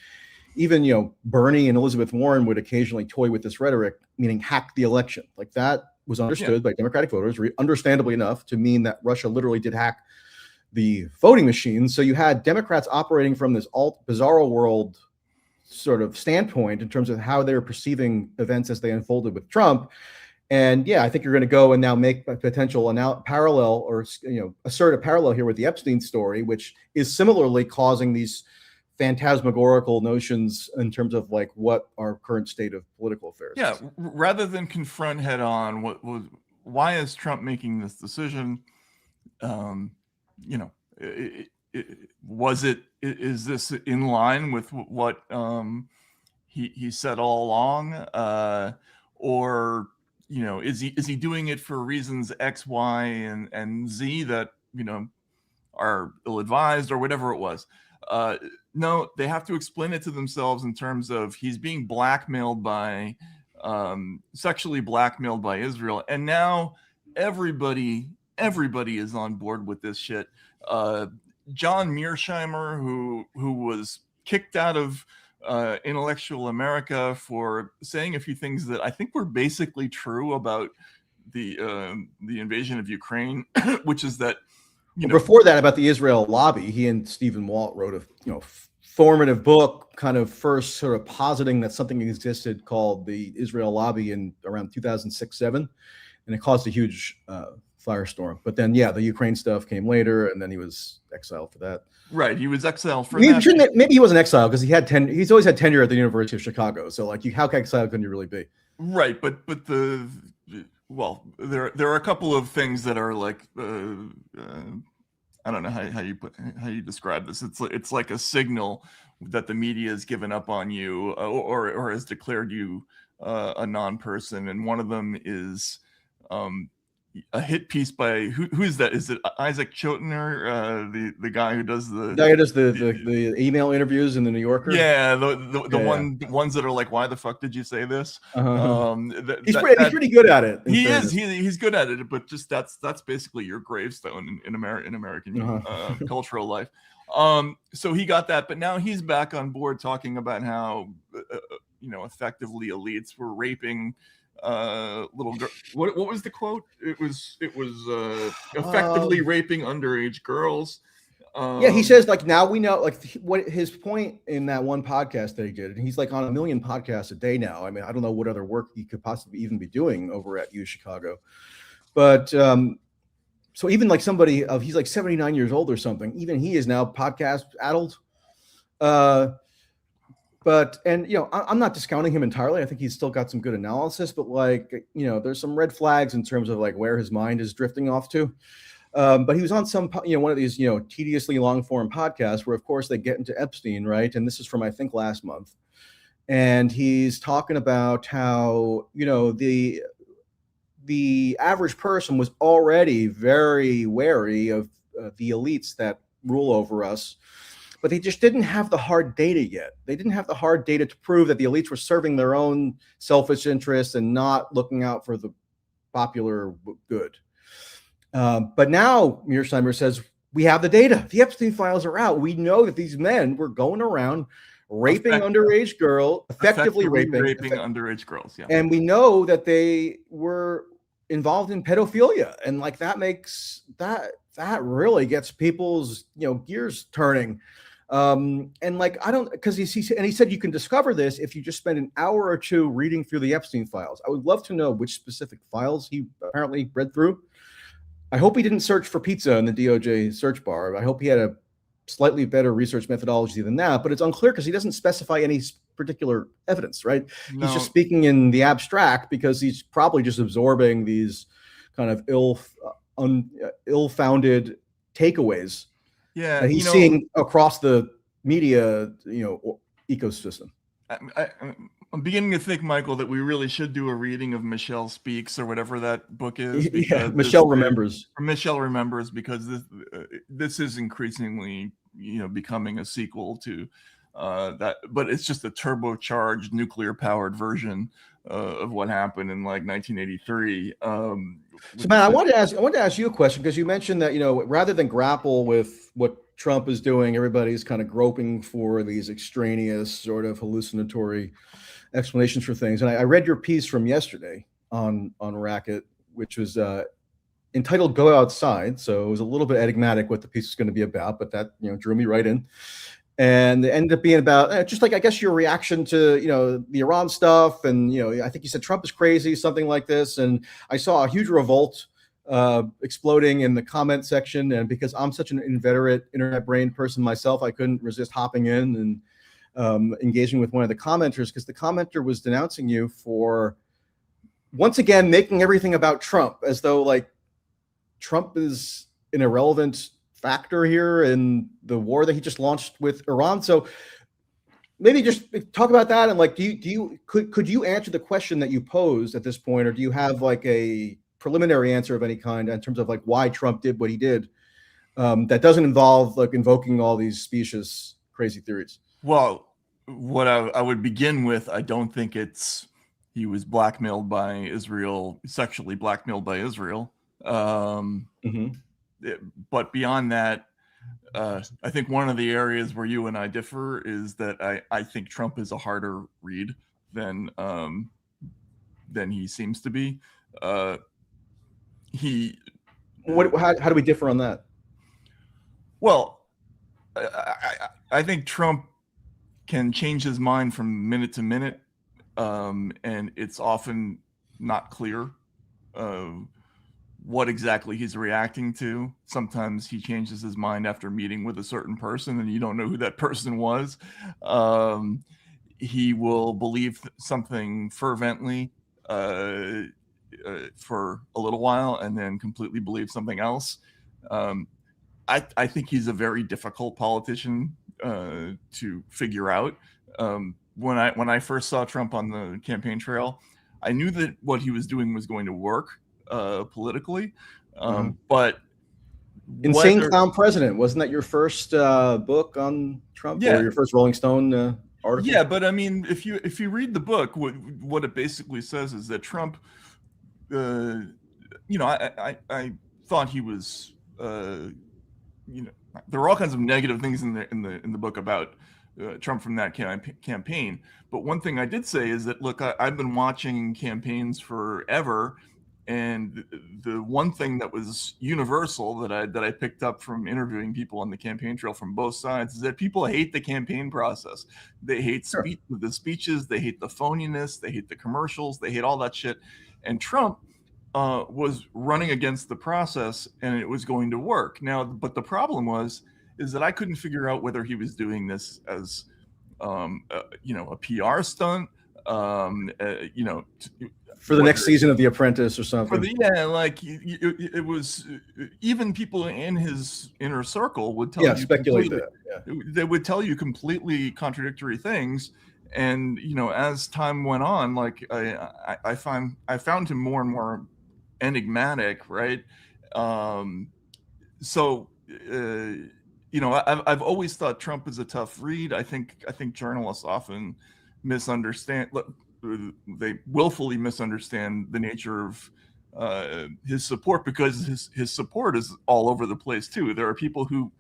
even, Bernie and Elizabeth Warren would occasionally toy with this rhetoric, meaning hack the election. Like that was understood by Democratic voters, understandably enough, to mean that Russia literally did hack the voting machines. So you had Democrats operating from this bizarro world sort of standpoint in terms of how they were perceiving events as they unfolded with Trump. And I think you're going to go and now make a potential parallel, or assert a parallel here with the Epstein story, which is similarly causing these phantasmagorical notions in terms of like what our current state of political affairs is. Rather than confront head on why is Trump making this decision, is this in line with what he said all along, or is he doing it for reasons X, Y, and Z that are ill-advised, or whatever it was. No, they have to explain it to themselves in terms of he's being blackmailed by, sexually blackmailed by Israel, and now everybody is on board with this shit. John Mearsheimer, who was kicked out of Intellectual America for saying a few things that I think were basically true about the invasion of Ukraine, which is that before that, about the Israel lobby, he and Stephen Walt wrote a formative book, kind of first sort of positing that something existed called the Israel lobby in around 2006-07, and it caused a huge firestorm. But then, the Ukraine stuff came later, and then he was exiled for that. Right, he was exiled for that. Maybe he wasn't exiled because he's always had tenure at the University of Chicago. So, like, how exiled can you really be? Right, but there are a couple of things that are like I don't know how you describe this. It's like a signal that the media has given up on you, or has declared you a non-person, and one of them is a hit piece by who's that? Is it Isaac Chotiner, the guy who does the email interviews in the New Yorker? Yeah, the ones that are like, why the fuck did you say this? He's pretty good at it. He is. He's good at it, but just that's basically your gravestone in American cultural life. So he got that, but now he's back on board talking about how effectively elites were raping little girl. What was the quote? It was effectively raping underage girls. Yeah, he says like now we know like what his point in that one podcast that he did, and he's like on 1 million podcasts a day now. I mean, I don't know what other work he could possibly even be doing over at U Chicago, but so even like somebody he's like 79 years old or something, even he is now podcast addled. But I'm not discounting him entirely. I think he's still got some good analysis, but like there's some red flags in terms of like where his mind is drifting off to. But he was on some, one of these, tediously long form podcasts where, of course, they get into Epstein, right? And this is from, I think, last month. And he's talking about how, the average person was already very wary of the elites that rule over us, but they just didn't have the hard data yet. They didn't have the hard data to prove that the elites were serving their own selfish interests and not looking out for the popular good. But now Mearsheimer says we have the data. The Epstein files are out. We know that these men were going around raping underage girls, effectively raping underage girls. Yeah, and we know that they were involved in pedophilia, and like that makes that really gets people's gears turning. And like I don't because he said you can discover this if you just spend an hour or two reading through the Epstein files. I would love to know which specific files he apparently read through. I hope he didn't search for pizza in the DOJ search bar. I hope he had a slightly better research methodology than that, but it's unclear because he doesn't specify any particular evidence, right? No. He's just speaking in the abstract because he's probably just absorbing these kind of ill-founded takeaways that he's seeing across the media, ecosystem. I'm beginning to think, Michael, that we really should do a reading of Michelle Speaks or whatever that book is. Michelle Remembers. Michelle Remembers, because this is increasingly, becoming a sequel to that, but it's just a turbocharged nuclear-powered version of what happened in like 1983. So, Matt, I wanted to ask you a question because you mentioned that rather than grapple with what Trump is doing, everybody's kind of groping for these extraneous sort of hallucinatory explanations for things. And I read your piece from yesterday on Racket, which was entitled "Go Outside." So it was a little bit enigmatic what the piece was going to be about, but that drew me right in. And it ended up being about just like, I guess, your reaction to the Iran stuff, and I think you said Trump is crazy, something like this. And I saw a huge revolt exploding in the comment section, and because I'm such an inveterate internet brain person myself, I couldn't resist hopping in and engaging with one of the commenters, because the commenter was denouncing you for once again making everything about Trump, as though like Trump is an irrelevant factor here in the war that he just launched with Iran. So maybe just talk about that, and like could you answer the question that you posed at this point, or do you have like a preliminary answer of any kind in terms of like why Trump did what he did that doesn't involve like invoking all these specious crazy theories? Well, what I would begin with, I don't think he was blackmailed by Israel, sexually blackmailed by Israel. But beyond that, I think one of the areas where you and I differ is that I think Trump is a harder read than he seems to be. How do we differ on that? Well, I think Trump can change his mind from minute to minute, and it's often not clear what exactly he's reacting to. Sometimes he changes his mind after meeting with a certain person and you don't know who that person was. He will believe something fervently for a little while and then completely believe something else. I think he's a very difficult politician to figure out. When I first saw Trump on the campaign trail, I knew that what he was doing was going to work. politically. But Insane Clown President, wasn't that your first book on Trump, or your first Rolling Stone article? Yeah, but I mean, if you read the book, what it basically says is that Trump, I thought he was, there were all kinds of negative things in the book about Trump from that campaign. But one thing I did say is that, look, I've been watching campaigns forever, and the one thing that was universal that I picked up from interviewing people on the campaign trail from both sides is that people hate the campaign process. They hate the speeches, they hate the phoniness, they hate the commercials, they hate all that shit. And Trump was running against the process, and it was going to work. Now, but the problem is that I couldn't figure out whether he was doing this as a PR stunt, for the next season of The Apprentice or something. It was, even people in his inner circle would tell you speculate that. They would tell you completely contradictory things. And as time went on, like I found him more and more enigmatic, right? So I've always thought Trump is a tough read. I think journalists often misunderstand. They willfully misunderstand the nature of his support, because his support is all over the place too. There are people who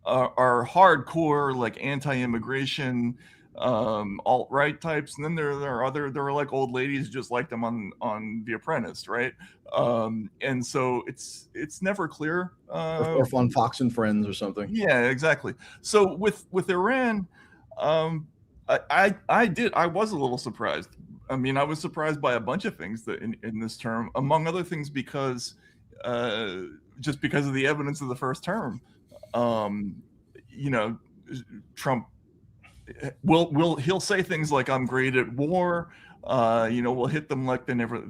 are hardcore, like anti-immigration, alt-right types, and then there are like old ladies just like them on The Apprentice, right? And so it's never clear. Or on Fox and Friends or something. Yeah, exactly. So with Iran, I was a little surprised. I mean, I was surprised by a bunch of things that in this term, among other things, because just because of the evidence of the first term. Trump he'll say things like, "I'm great at war," we'll hit them like they never,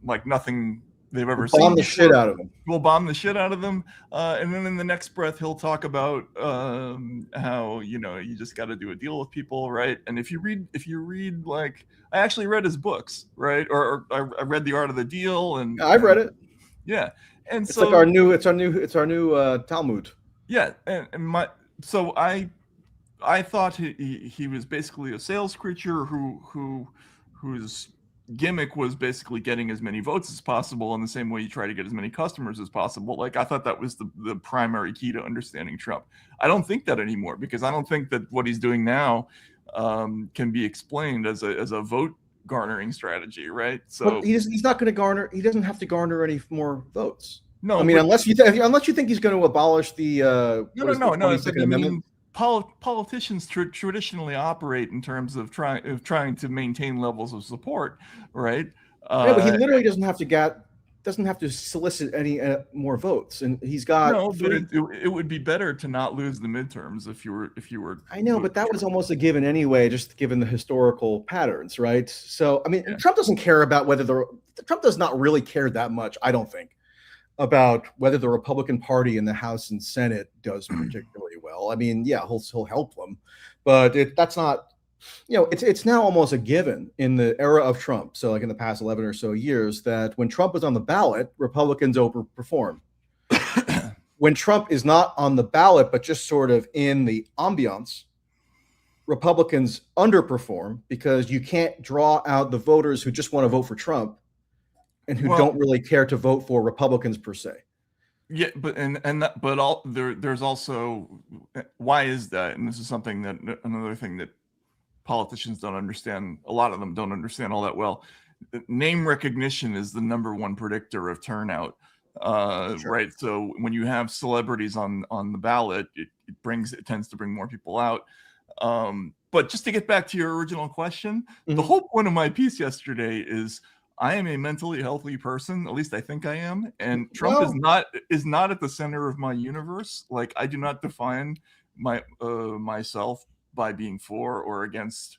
like nothing they've ever seen. Bomb the shit out of them. We'll bomb the shit out of them, and then in the next breath he'll talk about how you just got to do a deal with people, right? And if you read, like, I actually read his books, right? Or I read The Art of the Deal, and I've read it. Yeah, and it's like our new Talmud. Yeah, so I thought he was basically a sales creature whose gimmick was basically getting as many votes as possible in the same way you try to get as many customers as possible. Like, I thought that was the primary key to understanding Trump. I don't think that anymore, because I don't think that what he's doing now can be explained as a vote garnering strategy, right? So but he's not going to garner. He doesn't have to garner any more votes. No, I mean, unless you think he's going to abolish the no. Politicians traditionally operate in terms of trying to maintain levels of support, right? But he literally doesn't have to solicit any more votes, and he's got. No, but it would be better to not lose the midterms if you were. I know, but that was almost a given anyway, just given the historical patterns, right? So, I mean, Trump doesn't care about Trump does not really care that much, I don't think, about whether the Republican Party in the House and Senate does particularly well. I mean, yeah, he'll help them, but that's not, it's now almost a given in the era of Trump. So, like in the past 11 or so years, that when Trump is on the ballot, Republicans overperform. When Trump is not on the ballot, but just sort of in the ambiance, Republicans underperform, because you can't draw out the voters who just want to vote for Trump and who don't really care to vote for Republicans per se. Yeah, but there's also, why is that? And this is another thing that politicians don't understand. A lot of them don't understand all that well. Name recognition is the number one predictor of turnout, right? So when you have celebrities on the ballot, it tends to bring more people out. But just to get back to your original question, the whole point of my piece yesterday is, I am a mentally healthy person, at least I think I am, and Trump is not at the center of my universe. Like, I do not define myself by being for or against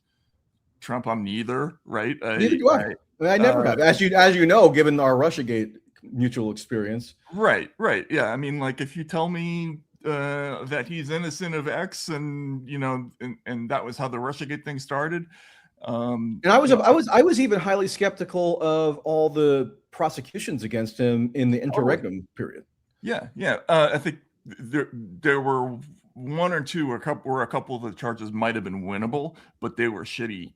Trump. I'm neither, right? Neither do I. I never have, as you know, given our Russiagate mutual experience. Right. Yeah, I mean, like, if you tell me that he's innocent of X, and and that was how the Russiagate thing started, And I was even highly skeptical of all the prosecutions against him in the interregnum period. Yeah. I think there were one or two, or a couple of the charges might have been winnable, but they were shitty,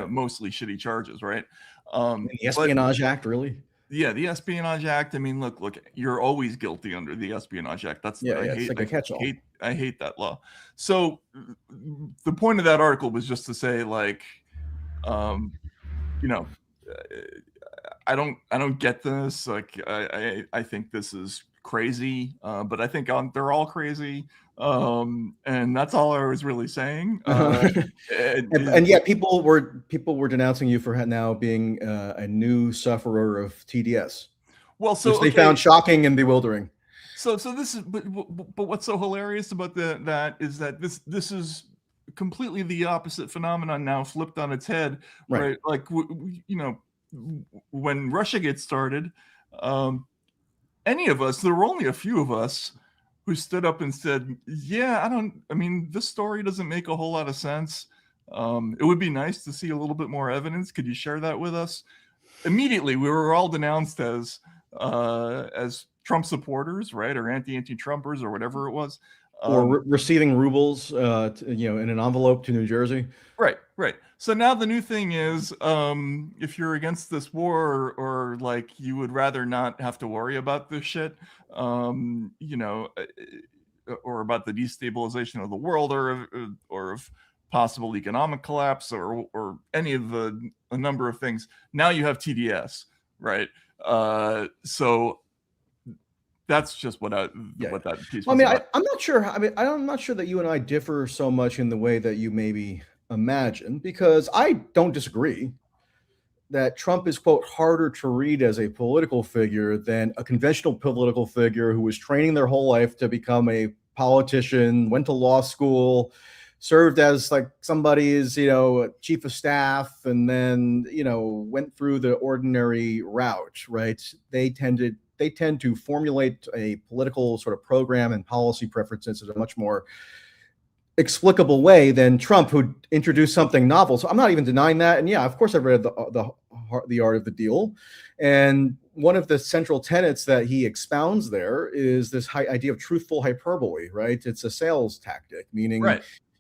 mostly shitty charges, right? The Espionage Act, really? Yeah, the Espionage Act. I mean, look, you're always guilty under the Espionage Act. That's it's like a catch-all. I hate that law. So the point of that article was just to say, like, you know, I don't get this. Like, I think this is crazy, but I think they're all crazy, and that's all I was really saying. And yet, people were denouncing you for now being a new sufferer of TDS. Well, so which they found shocking and bewildering. So this is, but what's so hilarious about that is that this is completely the opposite phenomenon now, flipped on its head, right? Like, when Russia gets started, any of us, there were only a few of us who stood up and said, this story doesn't make a whole lot of sense. It would be nice to see a little bit more evidence. Could you share that with us? Immediately, we were all denounced as Trump supporters, right? Or anti-Trumpers, or whatever it was. Or receiving rubles, in an envelope to New Jersey. Right. So now the new thing is, if you're against this war, or like you would rather not have to worry about this shit, or about the destabilization of the world, or of possible economic collapse, or any of a number of things. Now you have TDS, right? So that's just what that piece was about. I'm not sure. I'm not sure that you and I differ so much in the way that you maybe imagine, because I don't disagree that Trump is, quote, harder to read as a political figure than a conventional political figure who was training their whole life to become a politician, went to law school, served as like somebody's, chief of staff, and then, went through the ordinary route, right? They tend to formulate a political sort of program and policy preferences in a much more explicable way than Trump, who introduced something novel. So I'm not even denying that. And yeah, of course, I've read the Art of the Deal, and one of the central tenets that he expounds there is this idea of truthful hyperbole. Right? It's a sales tactic, meaning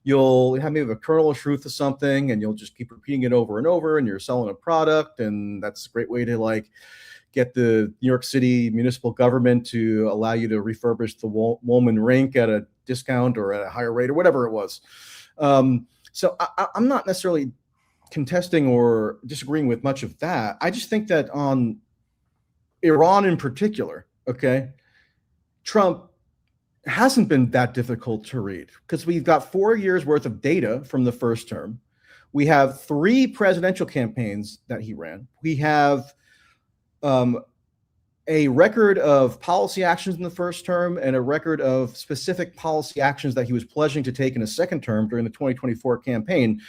you'll have maybe a kernel of truth to something, and you'll just keep repeating it over and over, and you're selling a product, and that's a great way to get the New York City municipal government to allow you to refurbish the Woolman Rink at a discount or at a higher rate or whatever it was. So I'm not necessarily contesting or disagreeing with much of that. I just think that on Iran in particular, Trump hasn't been that difficult to read, because we've got 4 years worth of data from the first term. We have 3 presidential campaigns that he ran. We have a record of policy actions in the first term and a record of specific policy actions that he was pledging to take in a second term during the 2024 campaign.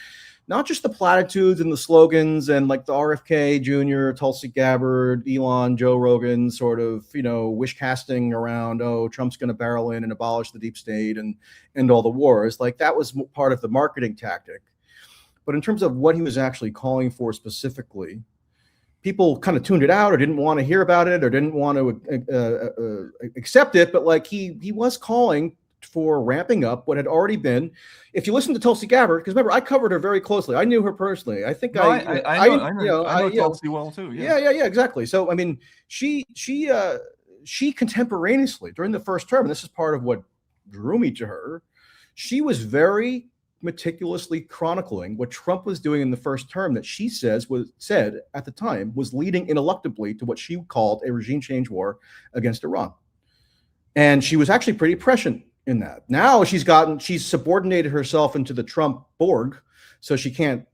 Not just the platitudes and the slogans and like the RFK Jr., Tulsi Gabbard, Elon, Joe Rogan sort of, wish casting around, Trump's going to barrel in and abolish the deep state and end all the wars. Like, that was part of the marketing tactic. But in terms of what he was actually calling for specifically, people kind of tuned it out, or didn't want to hear about it, or didn't want to accept it. But he was calling for ramping up what had already been. If you listen to Tulsi Gabbard, because remember, I covered her very closely. I knew her personally. I think I know Tulsi well too. Yeah, exactly. So I mean, she contemporaneously during the first term, and this is part of what drew me to her, she was very meticulously chronicling what Trump was doing in the first term that she said at the time was leading ineluctably to what she called a regime change war against Iran. And she was actually pretty prescient in that. Now she's subordinated herself into the Trump Borg, so she can't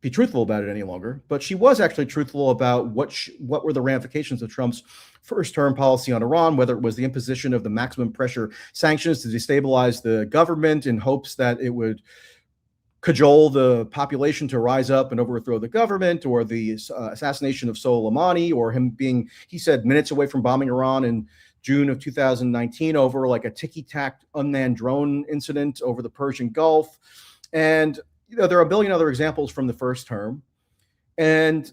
be truthful about it any longer. But she was actually truthful about what were the ramifications of Trump's first term policy on Iran, whether it was the imposition of the maximum pressure sanctions to destabilize the government in hopes that it would cajole the population to rise up and overthrow the government, or the assassination of Soleimani, or him being, he said, minutes away from bombing Iran in June of 2019 over like a ticky-tack unmanned drone incident over the Persian Gulf. And there are a billion other examples from the first term. And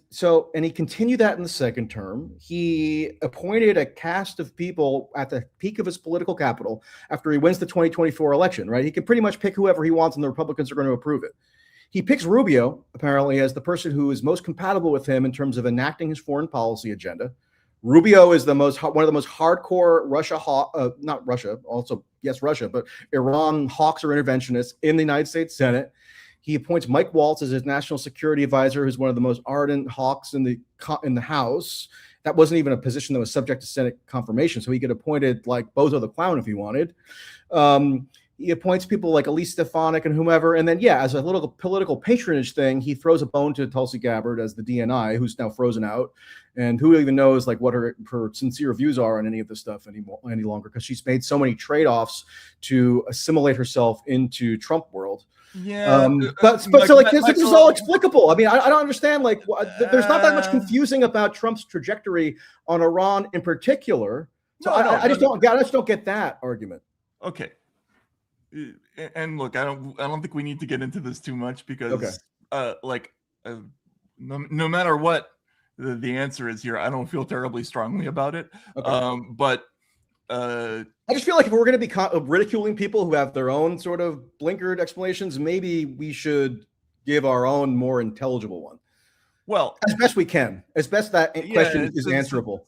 he continued that in the second term. He appointed a cast of people at the peak of his political capital after he wins the 2024 election, right? He can pretty much pick whoever he wants and the Republicans are going to approve it. He picks Rubio, apparently, as the person who is most compatible with him in terms of enacting his foreign policy agenda. Rubio is one of the most hardcore but Iran hawks or interventionists in the United States Senate. He appoints Mike Waltz as his national security advisor, who's one of the most ardent hawks in the House. That wasn't even a position that was subject to Senate confirmation, so he could appointed like Bozo the Clown if he wanted. He appoints people like Elise Stefanik and whomever, and then as a little political patronage thing, he throws a bone to Tulsi Gabbard as the DNI, who's now frozen out, and who even knows like what her sincere views are on any of this stuff any longer, because she's made so many trade-offs to assimilate herself into Trump world. Yeah, but this is all explicable. I mean, I don't understand. Like, there's not that much confusing about Trump's trajectory on Iran in particular. So I just don't get that argument. Okay, and look, I don't think we need to get into this too much because, no matter what the answer is here, I don't feel terribly strongly about it. Okay. But. I just feel like if we're going to be ridiculing people who have their own sort of blinkered explanations, maybe we should give our own more intelligible one. Well, as best we can, as best that question is answerable.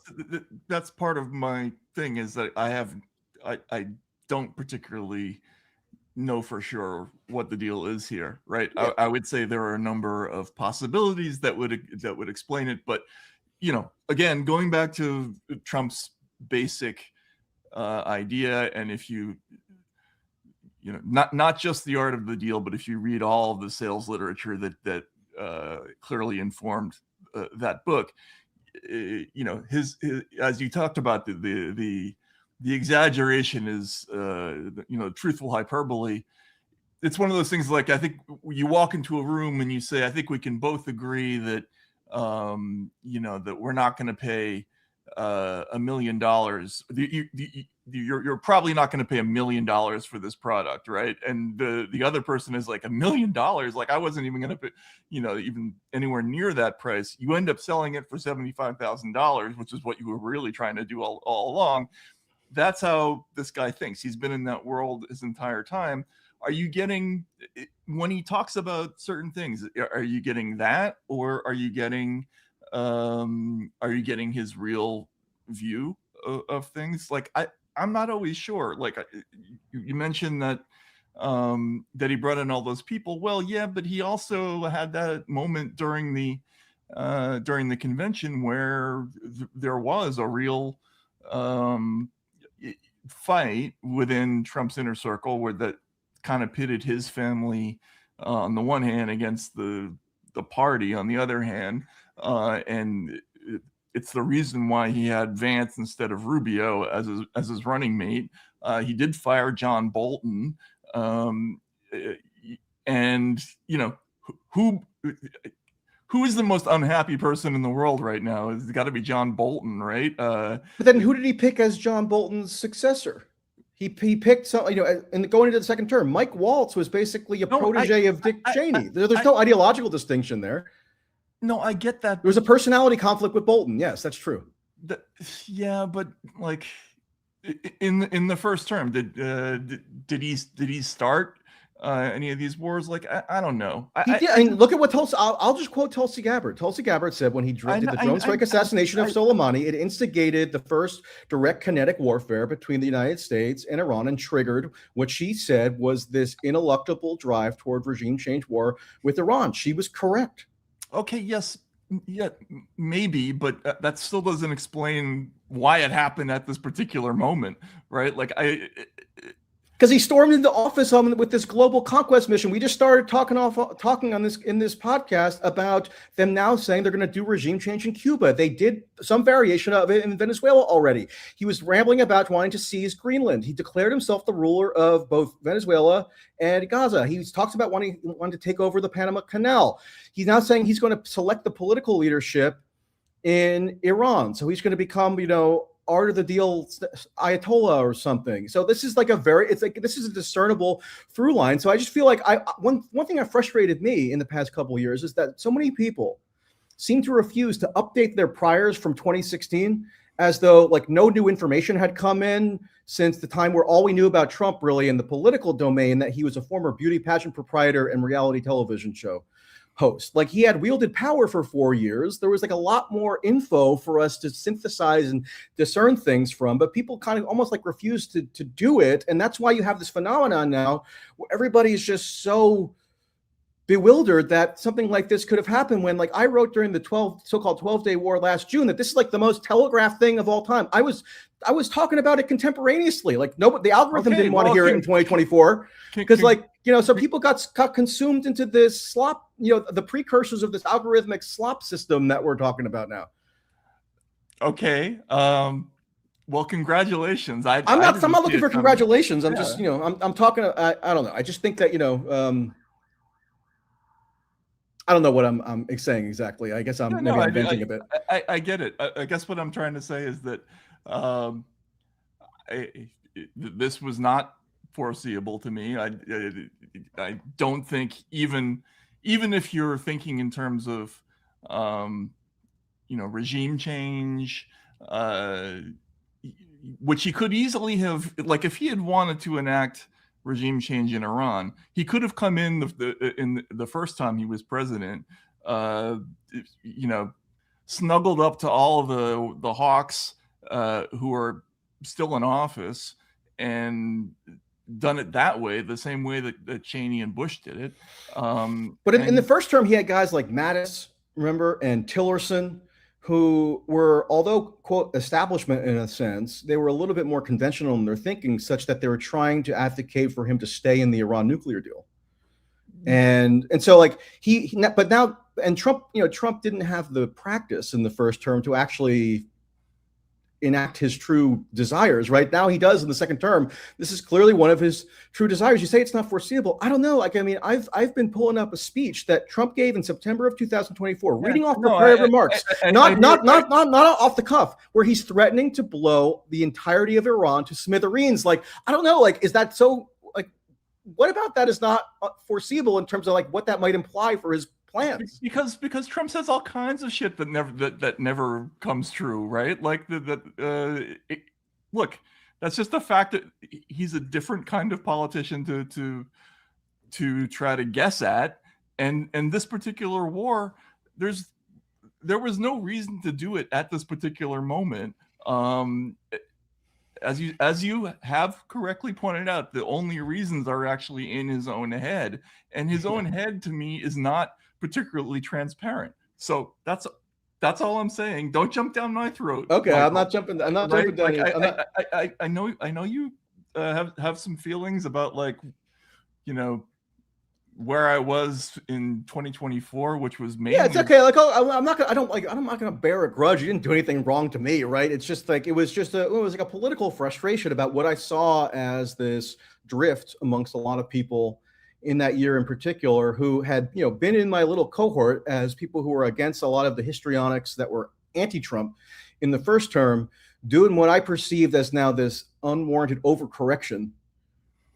That's part of my thing, is that I don't particularly know for sure what the deal is here, right? Yeah. I would say there are a number of possibilities that would explain it, but again, going back to Trump's basic idea, and if not just the art of the deal, but if you read all of the sales literature that clearly informed that book, his as you talked about, the exaggeration is truthful hyperbole. It's one of those things, like, I think you walk into a room and you say, I think we can both agree that that we're not going to pay $1 million. You're probably not going to pay $1 million for this product, right? And the other person is like, $1 million, like I wasn't even going to pay, even anywhere near that price. You end up selling it for $75,000, which is what you were really trying to do all along. That's how this guy thinks. He's been in that world his entire time. Are you getting, when he talks about certain things, are you getting that, or are you getting his real view of things? Like, I'm not always sure. Like, you mentioned that he brought in all those people. Well, yeah, but he also had that moment during the convention where there was a real fight within Trump's inner circle, where that kind of pitted his family on the one hand against the party on the other hand. And it's the reason why he had Vance instead of Rubio as his running mate. He did fire John Bolton, and who is the most unhappy person in the world right now? It's got to be John Bolton, right? But then who did he pick as John Bolton's successor? He picked some, and going into the second term, Mike Waltz was basically a protege of Dick Cheney. There's no ideological distinction there. No, I get that. There was a personality conflict with Bolton. Yes, that's true. Yeah, but like in the first term, did he start any of these wars? Like, I don't know. Look at what Tulsi. I'll just quote Tulsi Gabbard. Tulsi Gabbard said when he did the drone strike assassination of Soleimani, it instigated the first direct kinetic warfare between the United States and Iran, and triggered what she said was this ineluctable drive toward regime change war with Iran. She was correct. Okay, yes, yeah, maybe, but that still doesn't explain why it happened at this particular moment, right? Like, because he stormed into office with this global conquest mission. We just started talking on this in this podcast about them now saying they're going to do regime change in Cuba. They did some variation of it in Venezuela already. He was rambling about wanting to seize Greenland. He declared himself the ruler of both Venezuela and Gaza. He talks about wanting to take over the Panama Canal. He's now saying he's going to select the political leadership in Iran. So he's going to become, art of the deal Ayatollah or something. So this is like this is a discernible through line. So I just feel like one thing that frustrated me in the past couple of years is that so many people seem to refuse to update their priors from 2016 as though like no new information had come in since the time where all we knew about Trump really in the political domain, that he was a former beauty pageant proprietor and reality television show host. Like he had wielded power for 4 years. There was like a lot more info for us to synthesize and discern things from, but people kind of almost like refuse to do it. And that's why you have this phenomenon now where everybody is just so bewildered that something like this could have happened, when like I wrote during the so-called 12-day war last June that this is like the most telegraphed thing of all time. I was talking about it contemporaneously. Like the algorithm didn't want to hear it in 2024 because so people got consumed into this slop, the precursors of this algorithmic slop system that we're talking about now. Okay. Well, congratulations. I'm not looking for congratulations. I'm just, I'm talking, I don't know. I just think that, I don't know what I'm saying exactly. I guess I'm venting a bit. I get it. I guess what I'm trying to say is that this was not foreseeable to me. I don't think even if you're thinking in terms of regime change, which he could easily have, like if he had wanted to enact regime change in Iran, he could have come in the first time he was president, snuggled up to all of the hawks who are still in office and done it that way, the same way that Cheney and Bush did it. But in the first term, he had guys like Mattis, remember, and Tillerson, who were, although, quote, establishment in a sense, they were a little bit more conventional in their thinking, such that they were trying to advocate for him to stay in the Iran nuclear deal. And so like Trump didn't have the practice in the first term to actually enact his true desires. Right now he does in the second term. This is clearly one of his true desires. You say it's not foreseeable. I don't know. Like, I mean, I've been pulling up a speech that Trump gave in September of 2024, reading off prepared remarks, not off the cuff, where he's threatening to blow the entirety of Iran to smithereens. Like, I don't know. Like, is that so? Like, what about that is not foreseeable in terms of like what that might imply for his plans? Because Trump says all kinds of shit that never comes true, right? Like look, that's just the fact that he's a different kind of politician to try to guess at, and this particular war, there was no reason to do it at this particular moment. As you have correctly pointed out, the only reasons are actually in his own head, and his own head to me is not particularly transparent. So that's all I'm saying. Don't jump down my throat. Okay, Michael. I'm not jumping down. Like, I know you have some feelings about, like, where I was in 2024, which was mainly. Yeah, it's okay. Like, I'm not gonna bear a grudge. You didn't do anything wrong to me, right? It's just like it was like a political frustration about what I saw as this drift amongst a lot of people in that year in particular, who had been in my little cohort as people who were against a lot of the histrionics that were anti-Trump in the first term, doing what I perceived as now this unwarranted overcorrection,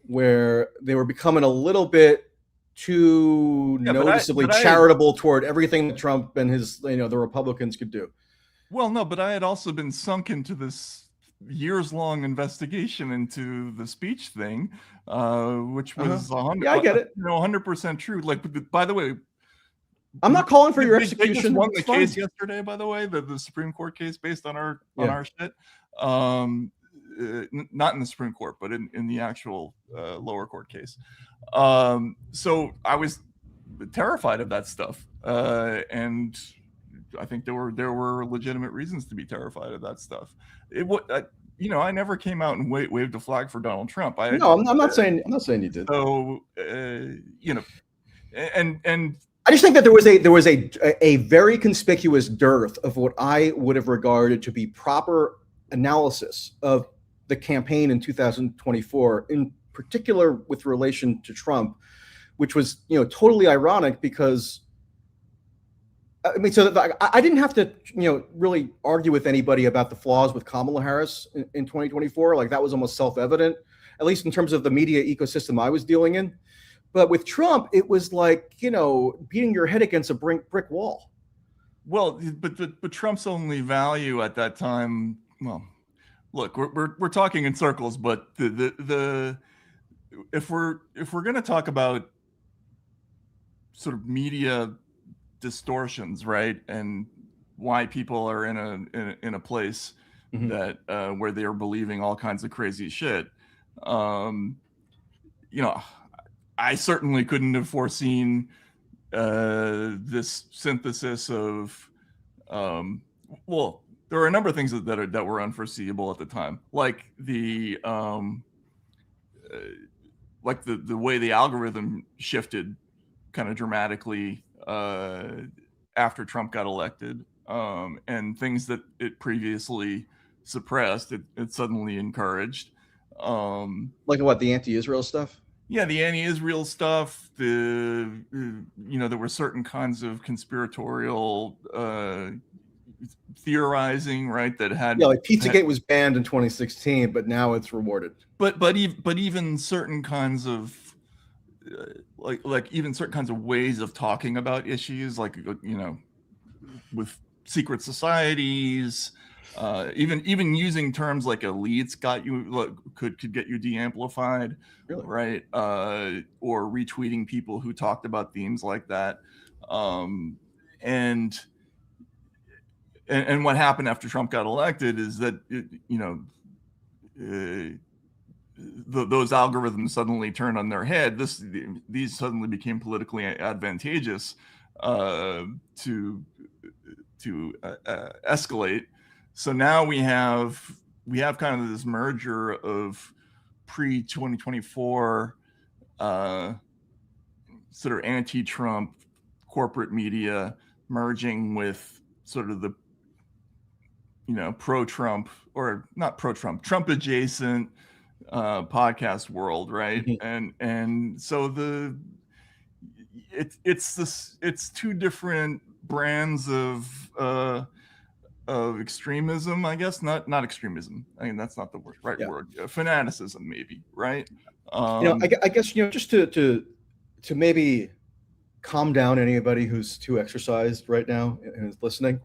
where they were becoming a little bit too noticeably charitable toward everything that Trump and his the Republicans could do. Well, no, but I had also been sunk into this years-long investigation into the speech thing, which was 100% true. Like, by the way, I'm not calling for your execution. They just won the case yesterday, by the way, the Supreme Court case based on our shit. Not in the Supreme Court, but in the actual lower court case. So I was terrified of that stuff, and I think there were legitimate reasons to be terrified of that stuff. I never came out and waved a flag for Donald Trump. I'm not saying you did. So and I just think that there was a very conspicuous dearth of what I would have regarded to be proper analysis of the campaign in 2024, in particular with relation to Trump, which was totally ironic because I mean, so I didn't have to, really argue with anybody about the flaws with Kamala Harris in 2024. Like that was almost self-evident, at least in terms of the media ecosystem I was dealing in. But with Trump, it was like, beating your head against a brick wall. Well, but Trump's only value at that time, well, look, we're talking in circles, but if we're going to talk about sort of media distortions, right, and why people are in a place that where they are believing all kinds of crazy shit, I certainly couldn't have foreseen this synthesis of well, there are a number of things that were unforeseeable at the time, like the way the algorithm shifted kind of dramatically after Trump got elected, and things that it previously suppressed, it suddenly encouraged. Like what, the anti-Israel stuff? Yeah, the anti-Israel stuff. There were certain kinds of conspiratorial theorizing, right? That had like Pizzagate was banned in 2016, but now it's rewarded. But even certain kinds of like even certain kinds of ways of talking about issues, like with secret societies, even using terms like elites could get you de-amplified, really? Right? Or retweeting people who talked about themes like that, and what happened after Trump got elected is that those algorithms suddenly turned on their head. These suddenly became politically advantageous to escalate. So now we have kind of this merger of pre-2024 sort of anti-Trump corporate media merging with sort of the pro-Trump, or not pro-Trump, Trump adjacent podcast world, right? And so it's two different brands of extremism, I guess. Not extremism. I mean, that's not the right word. Fanaticism, maybe, right? I guess just to maybe calm down anybody who's too exercised right now and is listening.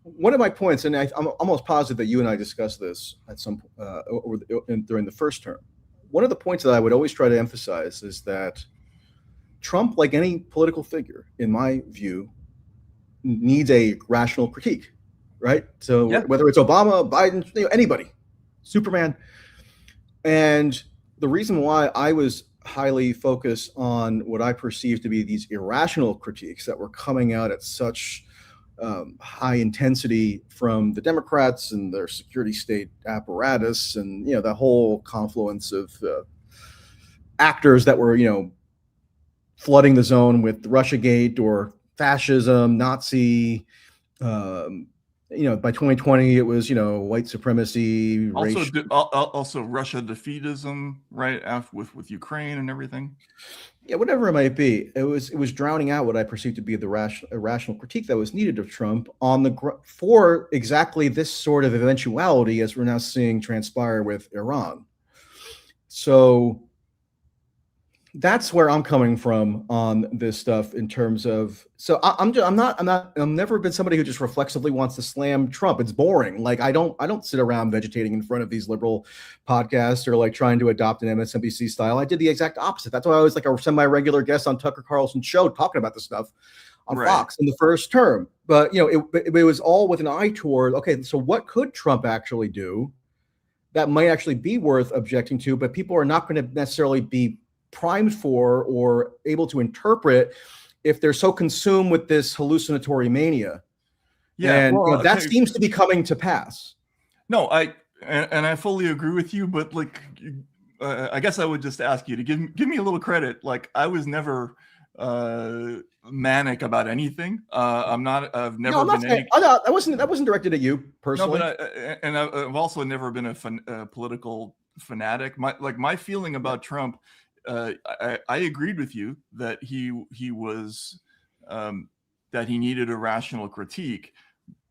One of my points, and I'm almost positive that you and I discussed this at some during the first term. One of the points that I would always try to emphasize is that Trump, like any political figure, in my view, needs a rational critique, right? So whether it's Obama, Biden, anybody, Superman. And the reason why I was highly focused on what I perceived to be these irrational critiques that were coming out at such high intensity from the Democrats and their security state apparatus, and the whole confluence of actors that were flooding the zone with Russiagate or fascism, Nazi. By 2020 it was white supremacy, also Russia defeatism, right? With Ukraine and everything. Yeah, whatever it might be, it was drowning out what I perceived to be the irrational critique that was needed of Trump for exactly this sort of eventuality, as we're now seeing transpire with Iran. So that's where I'm coming from on this stuff in terms of. So I've never been somebody who just reflexively wants to slam Trump. It's boring. Like I don't sit around vegetating in front of these liberal podcasts or like trying to adopt an MSNBC style. I did the exact opposite. That's why I was like a semi-regular guest on Tucker Carlson's show talking about this stuff on Fox in the first term. But it was all with an eye toward, okay, so what could Trump actually do that might actually be worth objecting to, but people are not going to necessarily be primed for or able to interpret if they're so consumed with this hallucinatory mania. That seems to be coming to pass. No, I fully agree with you, but like I guess I would just ask you to give me a little credit. Like I was never manic about anything. I've never been. That wasn't directed at you personally. No, but I've also never been a political fanatic. My feeling about Trump. I agreed with you that he was that he needed a rational critique.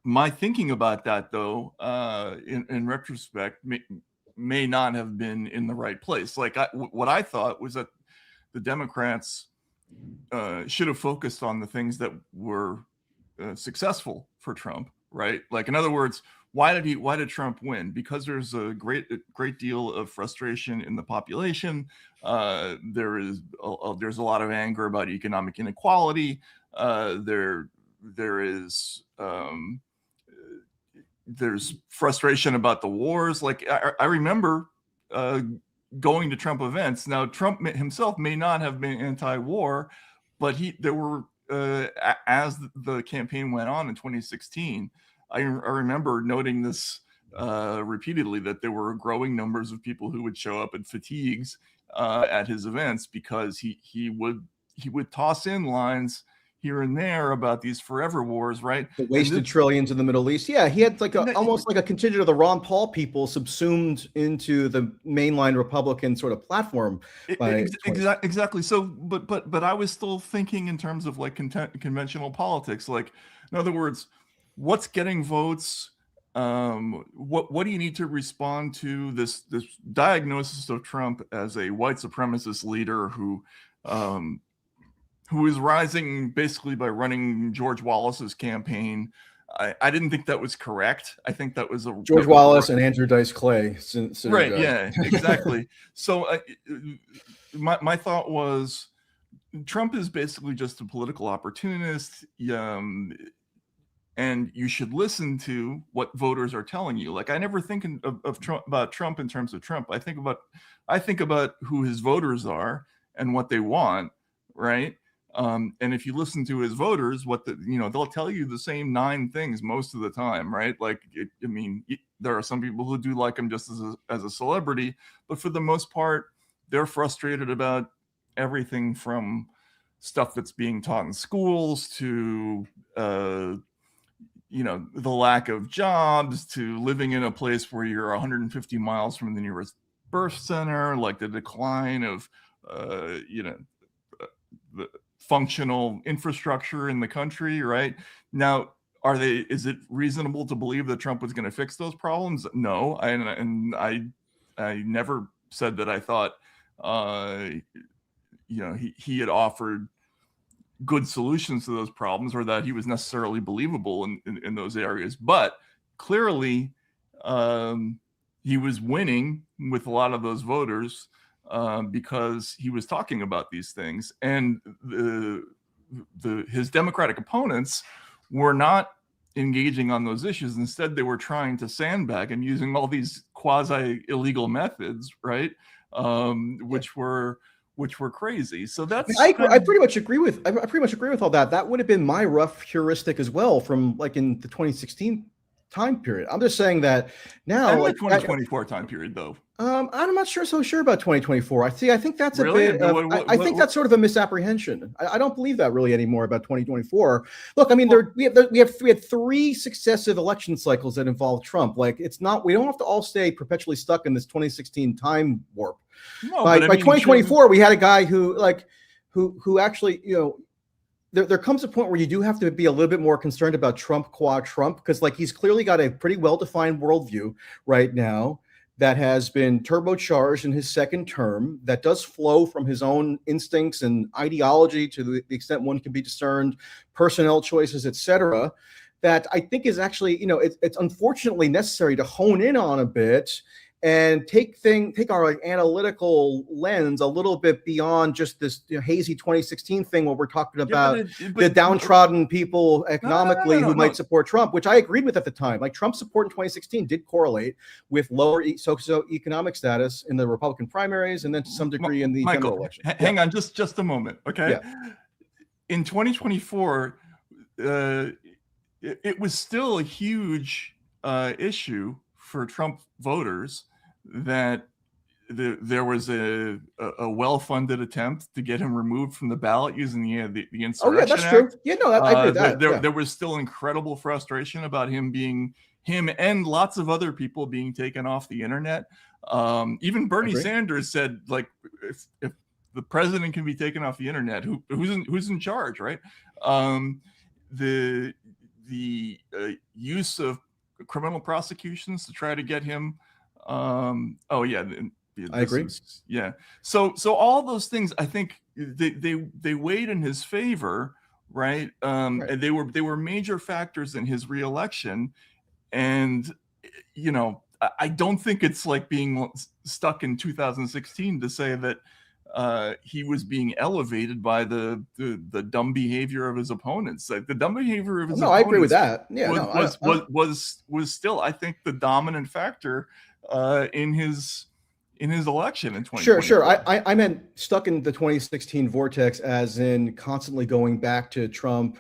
My thinking about that, though, in retrospect, may not have been in the right place. Like what I thought was that the Democrats should have focused on the things that were successful for Trump, right? Like, in other words, why did Trump win? Because there's a great deal of frustration in the population. There's a lot of anger about economic inequality. There's frustration about the wars. Like, I remember going to Trump events. Now, Trump himself may not have been anti-war, but there were as the campaign went on in 2016, I remember noting this repeatedly, that there were growing numbers of people who would show up at fatigues at his events because he would toss in lines here and there about these forever wars, right? The wasted trillions in the Middle East. Yeah, he had like almost like a contingent of the Ron Paul people subsumed into the mainline Republican sort of platform. Exactly. So, but I was still thinking in terms of like conventional politics. Like, in other words, what's getting votes? What do you need to respond to this diagnosis of Trump as a white supremacist leader who is rising basically by running George Wallace's campaign? I didn't think that was correct. I think that was George Wallace and Andrew Dice Clay. Right. Yeah, exactly. So my thought was Trump is basically just a political opportunist. And you should listen to what voters are telling you. Like, I never think of Trump, about Trump in terms of Trump. I think about who his voters are and what they want, right? And if you listen to his voters, they'll tell you the same 9 things most of the time, right? Like, there are some people who do like him just as a celebrity, but for the most part, they're frustrated about everything from stuff that's being taught in schools to the lack of jobs, to living in a place where you're 150 miles from the nearest birth center, like the decline of the functional infrastructure in the country, right? Now, is it reasonable to believe that Trump was going to fix those problems? No. I never said that I thought he had offered good solutions to those problems, or that he was necessarily believable in those areas. But clearly, he was winning with a lot of those voters because he was talking about these things. And his Democratic opponents were not engaging on those issues. Instead, they were trying to sandbag and using all these quasi-illegal methods, right? Which were crazy. So that's I pretty much agree with all that. That would have been my rough heuristic as well from like in the 2016 time period. I'm just saying that now, and like the 2024 time period, though. I'm not so sure about 2024. I think that's really? I think that's sort of a misapprehension. I don't believe that really anymore about 2024. Look, I mean, we had 3 successive election cycles that involved Trump. Like, we don't have to all stay perpetually stuck in this 2016 time warp. No, by 2024, we had a guy who actually, there comes a point where you do have to be a little bit more concerned about Trump qua Trump, because like he's clearly got a pretty well-defined worldview right now that has been turbocharged in his second term, that does flow from his own instincts and ideology to the extent one can be discerned, personnel choices, etc. That I think is actually, it's unfortunately necessary to hone in on a bit and take our analytical lens a little bit beyond just this hazy 2016 thing where we're talking about the downtrodden people economically who might support Trump, which I agreed with at the time. Like, Trump's support in 2016 did correlate with lower socioeconomic status in the Republican primaries, and then to some degree in the general election. Hang on just a moment, okay? Yeah. In 2024, it was still a huge issue for Trump voters that there was a well-funded attempt to get him removed from the ballot using the Insurrection Oh yeah, that's Act. True. Yeah, no, I agree with that. There was still incredible frustration about him and lots of other people being taken off the internet. Even Bernie Sanders said, like, if the president can be taken off the internet, who's in charge, right? use of criminal prosecutions to try to get him. Oh yeah, I agree. So all those things, I think they weighed in his favor, right? Right. And they were major factors in his reelection, and I don't think it's like being stuck in 2016 to say that he was being elevated by the dumb behavior of his opponents. Like the dumb behavior of his opponents. I agree with that. Yeah, was still, I think, the dominant factor in his election in 2020. Sure. I meant stuck in the 2016 vortex, as in constantly going back to Trump,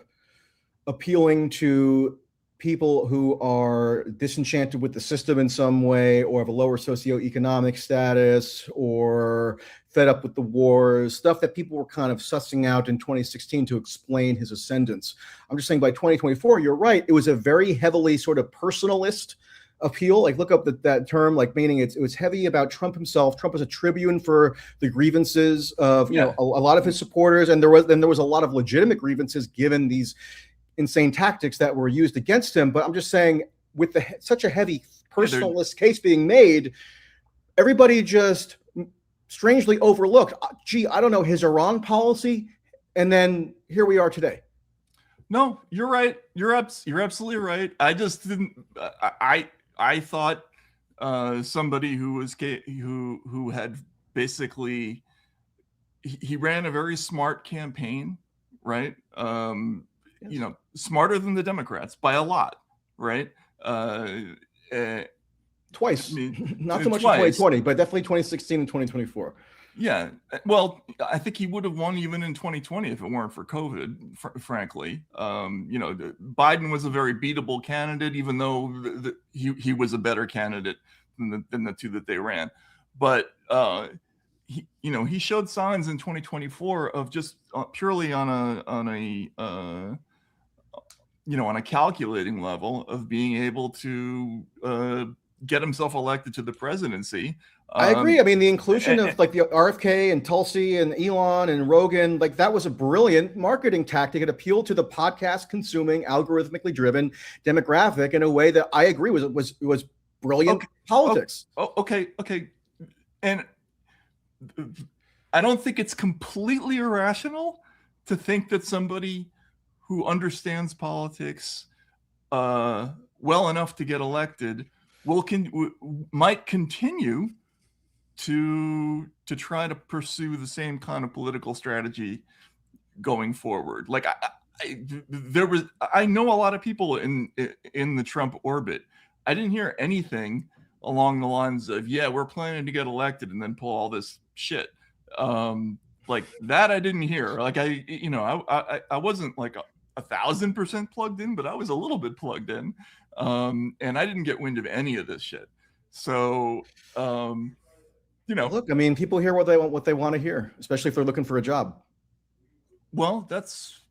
appealing to people who are disenchanted with the system in some way, or have a lower socioeconomic status, or fed up with the wars, stuff that people were kind of sussing out in 2016 to explain his ascendance. I'm just saying by 2024, you're right. It was a very heavily sort of personalist appeal. Like look up that term, like meaning it was heavy about Trump himself. Trump was a tribune for the grievances of a lot of his supporters, and there was a lot of legitimate grievances given these insane tactics that were used against him. But I'm just saying, with such a heavy personalist case being made, everybody just strangely overlooked, I don't know, his Iran policy, and then here we are today. No, you're right. You're absolutely right. I just didn't. I thought somebody who had basically he ran a very smart campaign, right? Yes. Smarter than the Democrats by a lot, right? Twice. Not so much in 2020, but definitely 2016 and 2024. Yeah. Well, I think he would have won even in 2020 if it weren't for COVID, frankly. Biden was a very beatable candidate, even though he was a better candidate than the two that they ran. But he showed signs in 2024 of just purely on a calculating level of being able to get himself elected to the presidency. I agree. I mean, the inclusion of like the RFK and Tulsi and Elon and Rogan, like that was a brilliant marketing tactic. It appealed to the podcast consuming, algorithmically driven demographic in a way that I agree was brilliant politics. Okay. And I don't think it's completely irrational to think that somebody who understands politics well enough to get elected might continue to try to pursue the same kind of political strategy going forward. Like I know a lot of people in the Trump orbit. I didn't hear anything along the lines of, we're planning to get elected and then pull all this shit. Like that I didn't hear. Like I wasn't like 1,000% plugged in, but I was a little bit plugged in. And I didn't get wind of any of this shit. So look, I mean, people hear what they want to hear, especially if they're looking for a job. Well, that's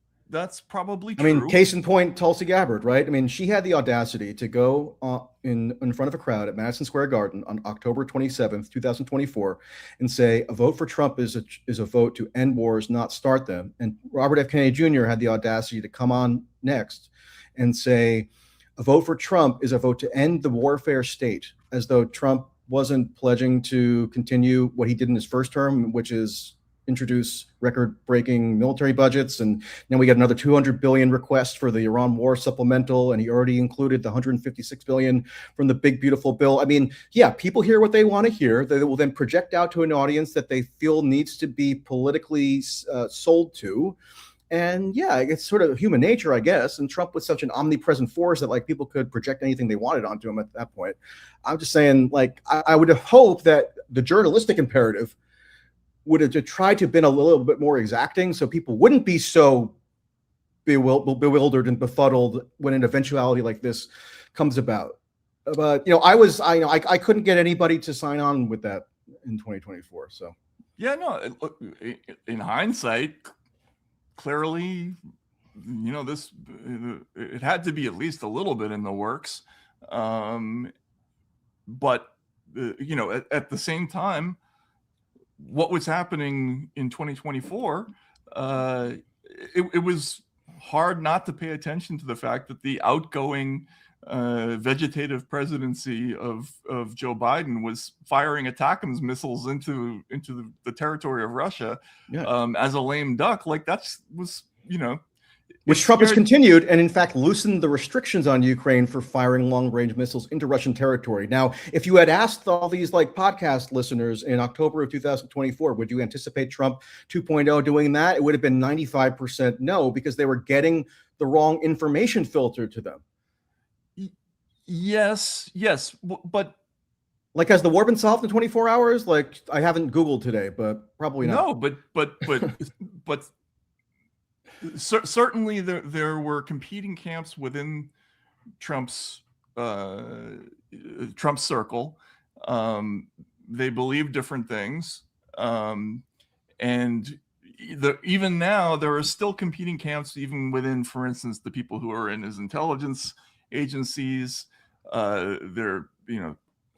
probably true. I mean, case in point, Tulsi Gabbard, right? I mean, she had the audacity to go in front of a crowd at Madison Square Garden on October 27th, 2024, and say a vote for Trump is a vote to end wars, not start them. And Robert F. Kennedy Jr. had the audacity to come on next and say a vote for Trump is a vote to end the warfare state, as though Trump wasn't pledging to continue what he did in his first term, which is introduce record-breaking military budgets. And then we got another 200 billion request for the Iran war supplemental, and he already included the 156 billion from the big beautiful bill. I mean, people hear what they want to hear. They will then project out to an audience that they feel needs to be politically sold to. And it's sort of human nature, I guess. And Trump was such an omnipresent force that like people could project anything they wanted onto him at that point. I'm just saying, like, I would hope that the journalistic imperative would have tried to have been a little bit more exacting, so people wouldn't be so bewildered and befuddled when an eventuality like this comes about. But I couldn't get anybody to sign on with that in 2024. So in hindsight, clearly, this it had to be at least a little bit in the works. But at the same time, what was happening in 2024, it was hard not to pay attention to the fact that the outgoing vegetative presidency of Joe Biden was firing ATACMS missiles into the territory of Russia as a lame duck. Like was which Trump has continued and in fact loosened the restrictions on Ukraine for firing long-range missiles into Russian territory. Now, if you had asked all these like podcast listeners in October of 2024, would you anticipate Trump 2.0 doing that? It would have been 95% no, because they were getting the wrong information filtered to them. Yes, but like, has the war been solved in 24 hours? Like, I haven't Googled today, but probably not. No, but certainly there were competing camps within Trump's circle. They believe different things, and even now there are still competing camps, even within, for instance, the people who are in his intelligence agencies.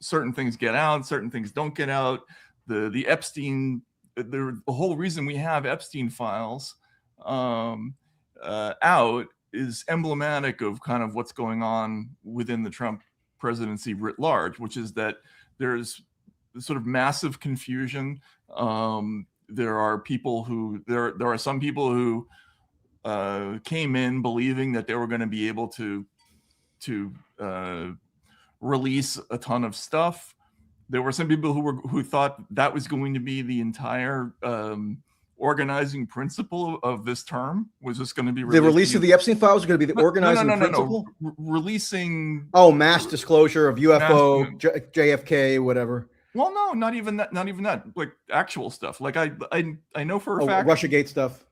Certain things get out, certain things don't get out. The Epstein, the whole reason we have Epstein files out is emblematic of kind of what's going on within the Trump presidency writ large, which is that there's sort of massive confusion. There are some people who came in believing that they were going to be able to release a ton of stuff. There were some people who thought that was going to be the entire organizing principle of this term, was just going to be the release of the Epstein files is going to be the organizing principle. Releasing mass disclosure of UFO, JFK, whatever. Well, no, not even that. Like actual stuff. Like I know for a fact, Russiagate stuff.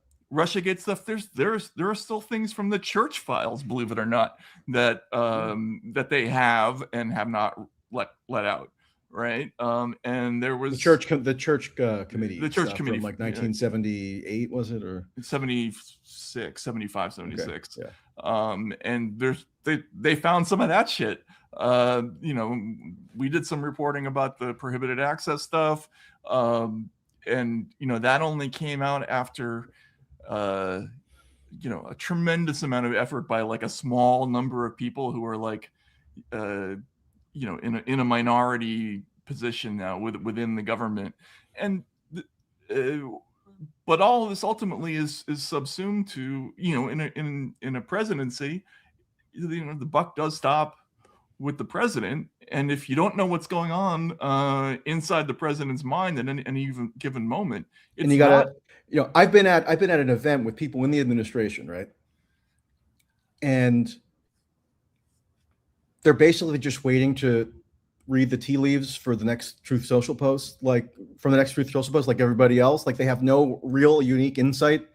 There are still things from the church files, believe it or not, that that they have and have not let out, right? And there was the church committee from like 1978, was it, or 76, 75, 76? Okay. Yeah. And they found some of that shit. We did some reporting about the prohibited access stuff, and that only came out after a tremendous amount of effort by like a small number of people who are like in a minority position now within the government. And but all of this ultimately is subsumed to in a presidency, the buck does stop with the president. And if you don't know what's going on inside the president's mind at any given moment, and you gotta I've been at an event with people in the administration, right? And they're basically just waiting to read the tea leaves for the next Truth Social post, like everybody else. Like, they have no real unique insight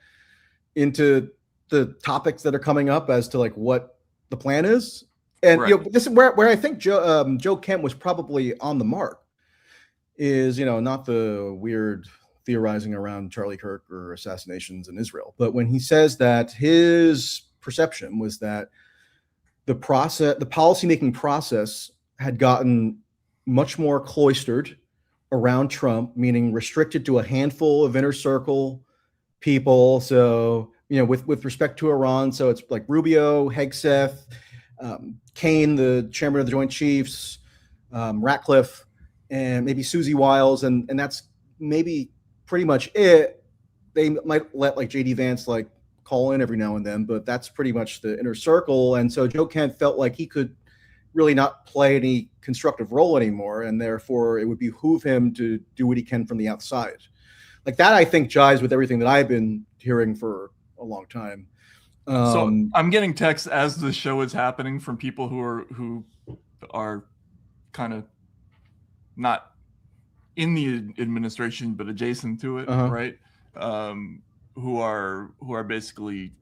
into the topics that are coming up as to like what the plan is. And right. This is where I think Joe Kent was probably on the mark, is not the weird theorizing around Charlie Kirk or assassinations in Israel, but when he says that his perception was that the policymaking process had gotten much more cloistered around Trump, meaning restricted to a handful of inner circle people. So, with respect to Iran, so it's like Rubio, Hegseth, Kane, the chairman of the Joint Chiefs, Ratcliffe, and maybe Susie Wiles, and that's maybe pretty much it. They might let like JD Vance like call in every now and then, but that's pretty much the inner circle. And so Joe Kent felt like he could really not play any constructive role anymore, and therefore it would behoove him to do what he can from the outside. Like that, I think, jives with everything that I've been hearing for a long time. So I'm getting texts as the show is happening from people who are kind of not in the administration but adjacent to it, right? Who are basically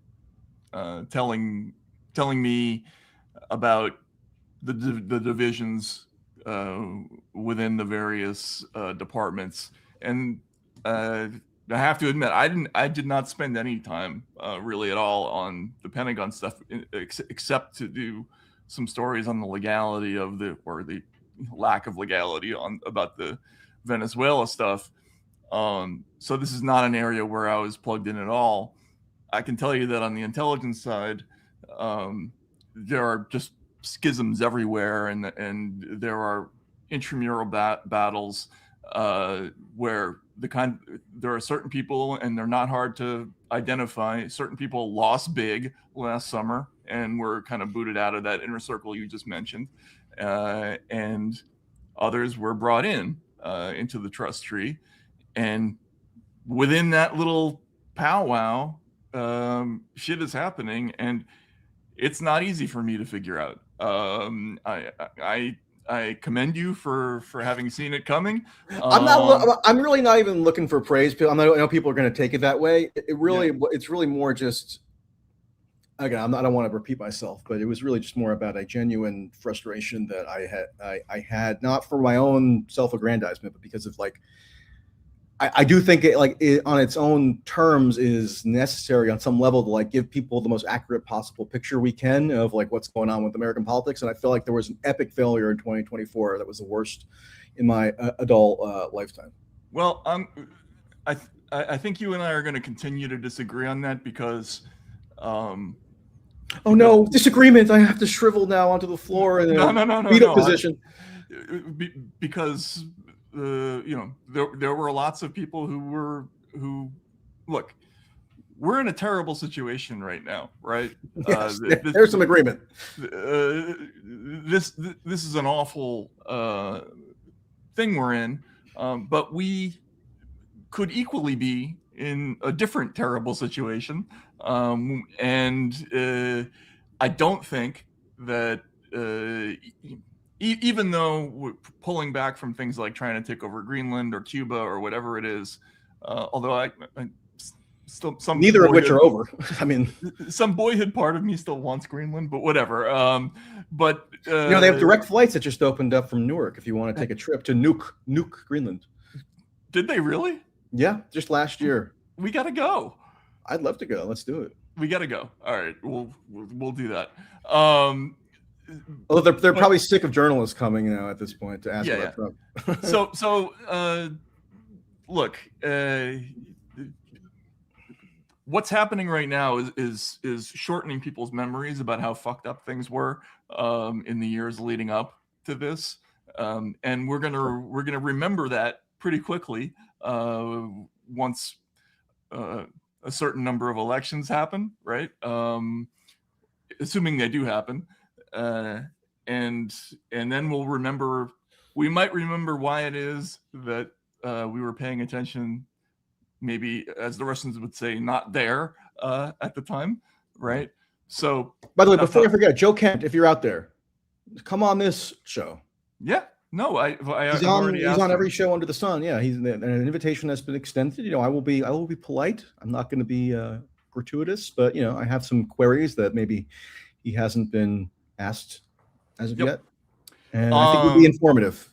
telling me about the divisions within the various departments. And I have to admit, I did not spend any time really at all on the Pentagon stuff, except to do some stories on the legality of the lack of legality about the Venezuela stuff. So this is not an area where I was plugged in at all. I can tell you that on the intelligence side, there are just schisms everywhere, and there are intramural battles where there are certain people, and they're not hard to identify. Certain people lost big last summer and were kind of booted out of that inner circle you just mentioned, and others were brought into the trust tree, and within that little powwow, shit is happening, and it's not easy for me to figure out. I commend you for having seen it coming. I'm really not even looking for praise. I know people are going to take it that way. It's really more just. Again, I don't want to repeat myself, but it was really just more about a genuine frustration that I had not for my own self-aggrandizement, but because of I do think it on its own terms is necessary on some level to give people the most accurate possible picture we can of what's going on with American politics. And I feel like there was an epic failure in 2024 that was the worst in my adult lifetime. Well, I think you and I are going to continue to disagree on that because. Oh no, disagreement! I have to shrivel now onto the floor in a fetal position. Because. There were lots of people who look, we're in a terrible situation right now, right? Yes, there's some agreement. This is an awful thing we're in, but we could equally be in a different terrible situation, and I don't think that even though we're pulling back from things like trying to take over Greenland or Cuba or whatever it is, although I still neither of which are over. I mean, some boyhood part of me still wants Greenland, but whatever. But they have direct flights that just opened up from Newark if you want to take a trip to nuke Greenland. Did they really? Yeah, just last year. We gotta go. I'd love to go. Let's do it. We gotta go. All right, we'll do that. Although they're probably sick of journalists coming now at this point to ask about Trump. so look, what's happening right now is shortening people's memories about how fucked up things were in the years leading up to this, and we're gonna remember that pretty quickly once a certain number of elections happen, right? Assuming they do happen. And then we might remember why it is that we were paying attention, maybe, as the Russians would say, not there at the time, right? So, by the way, before I forget, Joe Kent, if you're out there, come on this show. Yeah, no, he's on every show under the sun. Yeah, he's an invitation has been extended. I will be polite. I'm not going to be gratuitous, but I have some queries that maybe he hasn't been asked as of yet, and I think it would be informative.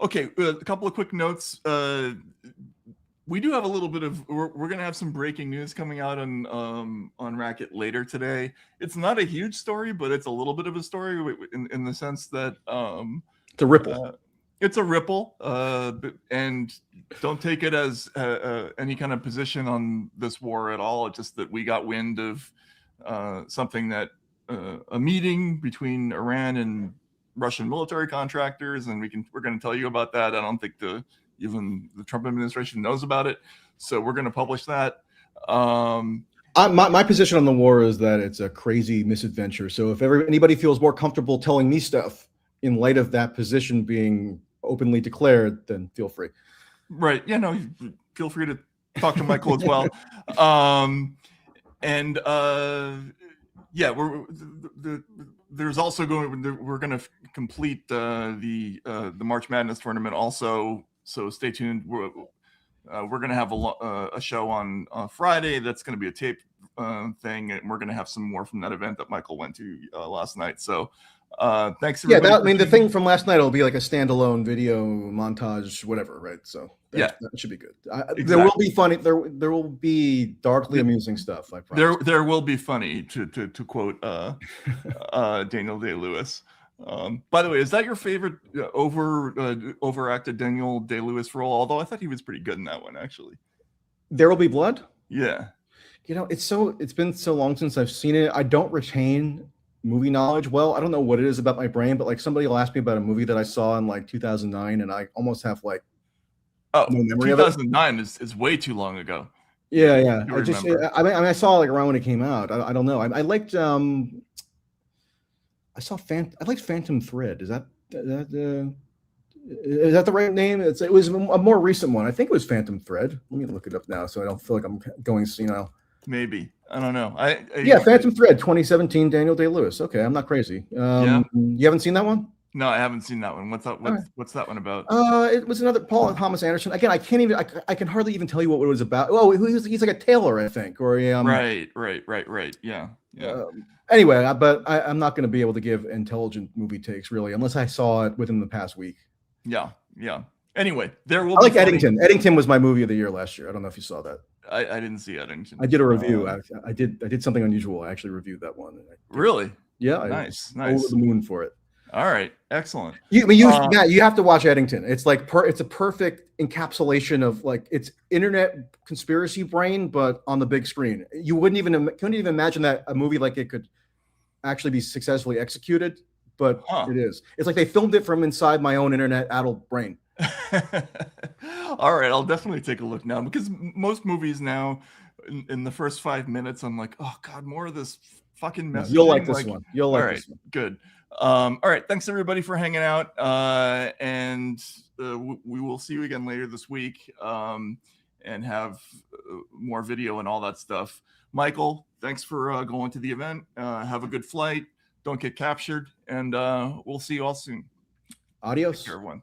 Okay, a couple of quick notes. We do have a little bit of we're going to have some breaking news coming out on Racket later today. It's not a huge story, but it's a little bit of a story in the sense that it's a ripple. It's a ripple, and don't take it as any kind of position on this war at all. It's just that we got wind of something that. A meeting between Iran and Russian military contractors, and we're going to tell you about that. I don't think even the Trump administration knows about it, so we're going to publish that. My position on the war is that it's a crazy misadventure. So if anybody feels more comfortable telling me stuff in light of that position being openly declared, then feel free. Right? Feel free to talk to Michael as well. Yeah, there's also we're going to complete the March Madness tournament also. So stay tuned. We're going to have a show on Friday. That's going to be a tape thing, and we're going to have some more from that event that Michael went to last night. So thanks. Yeah, the thing from last night will be like a standalone video montage, whatever, right? So that should be good. Exactly. There will be funny. There will be darkly amusing stuff. I promise. There will be funny to quote Daniel Day-Lewis. By the way, is that your favorite overacted Daniel Day-Lewis role? Although I thought he was pretty good in that one, actually. There Will Be Blood? Yeah. You know, it's been so long since I've seen it. I don't retain movie knowledge well. I don't know what it is about my brain, but like somebody will ask me about a movie that I saw in like 2009, and I almost have like no memory 2009 is way too long ago. Yeah. I saw it like around when it came out. I don't know. I liked I liked Phantom Thread. Is that the right name? It was a more recent one. I think it was Phantom Thread. Let me look it up now so I don't feel like I'm going senile. Maybe. I don't know. Phantom Thread, 2017, Daniel Day-Lewis. Okay, I'm not crazy. You haven't seen that one? No, I haven't seen that one. What's that one about? It was another Paul Thomas Anderson. Again, I can hardly even tell you what it was about. Oh, he's like a tailor, I think, or right. Yeah. Anyway, but I'm not going to be able to give intelligent movie takes really unless I saw it within the past week. Yeah. Anyway, there will. I like Eddington. Eddington was my movie of the year last year. I don't know if you saw that. I didn't see Eddington. I did a review. I did something unusual. I actually reviewed that one. Really? Yeah. Nice. Over the moon for it. All right, excellent. Matt, you have to watch Eddington. It's like it's a perfect encapsulation of like it's internet conspiracy brain, but on the big screen. You couldn't even imagine that a movie like it could actually be successfully executed, but it is. It's like they filmed it from inside my own internet addled brain. All right, I'll definitely take a look now because most movies now, in the first 5 minutes, I'm like, oh god, more of this fucking messaging. You'll like this one. You'll like this one. Good. All right, thanks everybody for hanging out, and we will see you again later this week, and have more video and all that stuff. Michael, thanks for going to the event. Have a good flight. Don't get captured, and we'll see you all soon. Adios. Take care, everyone.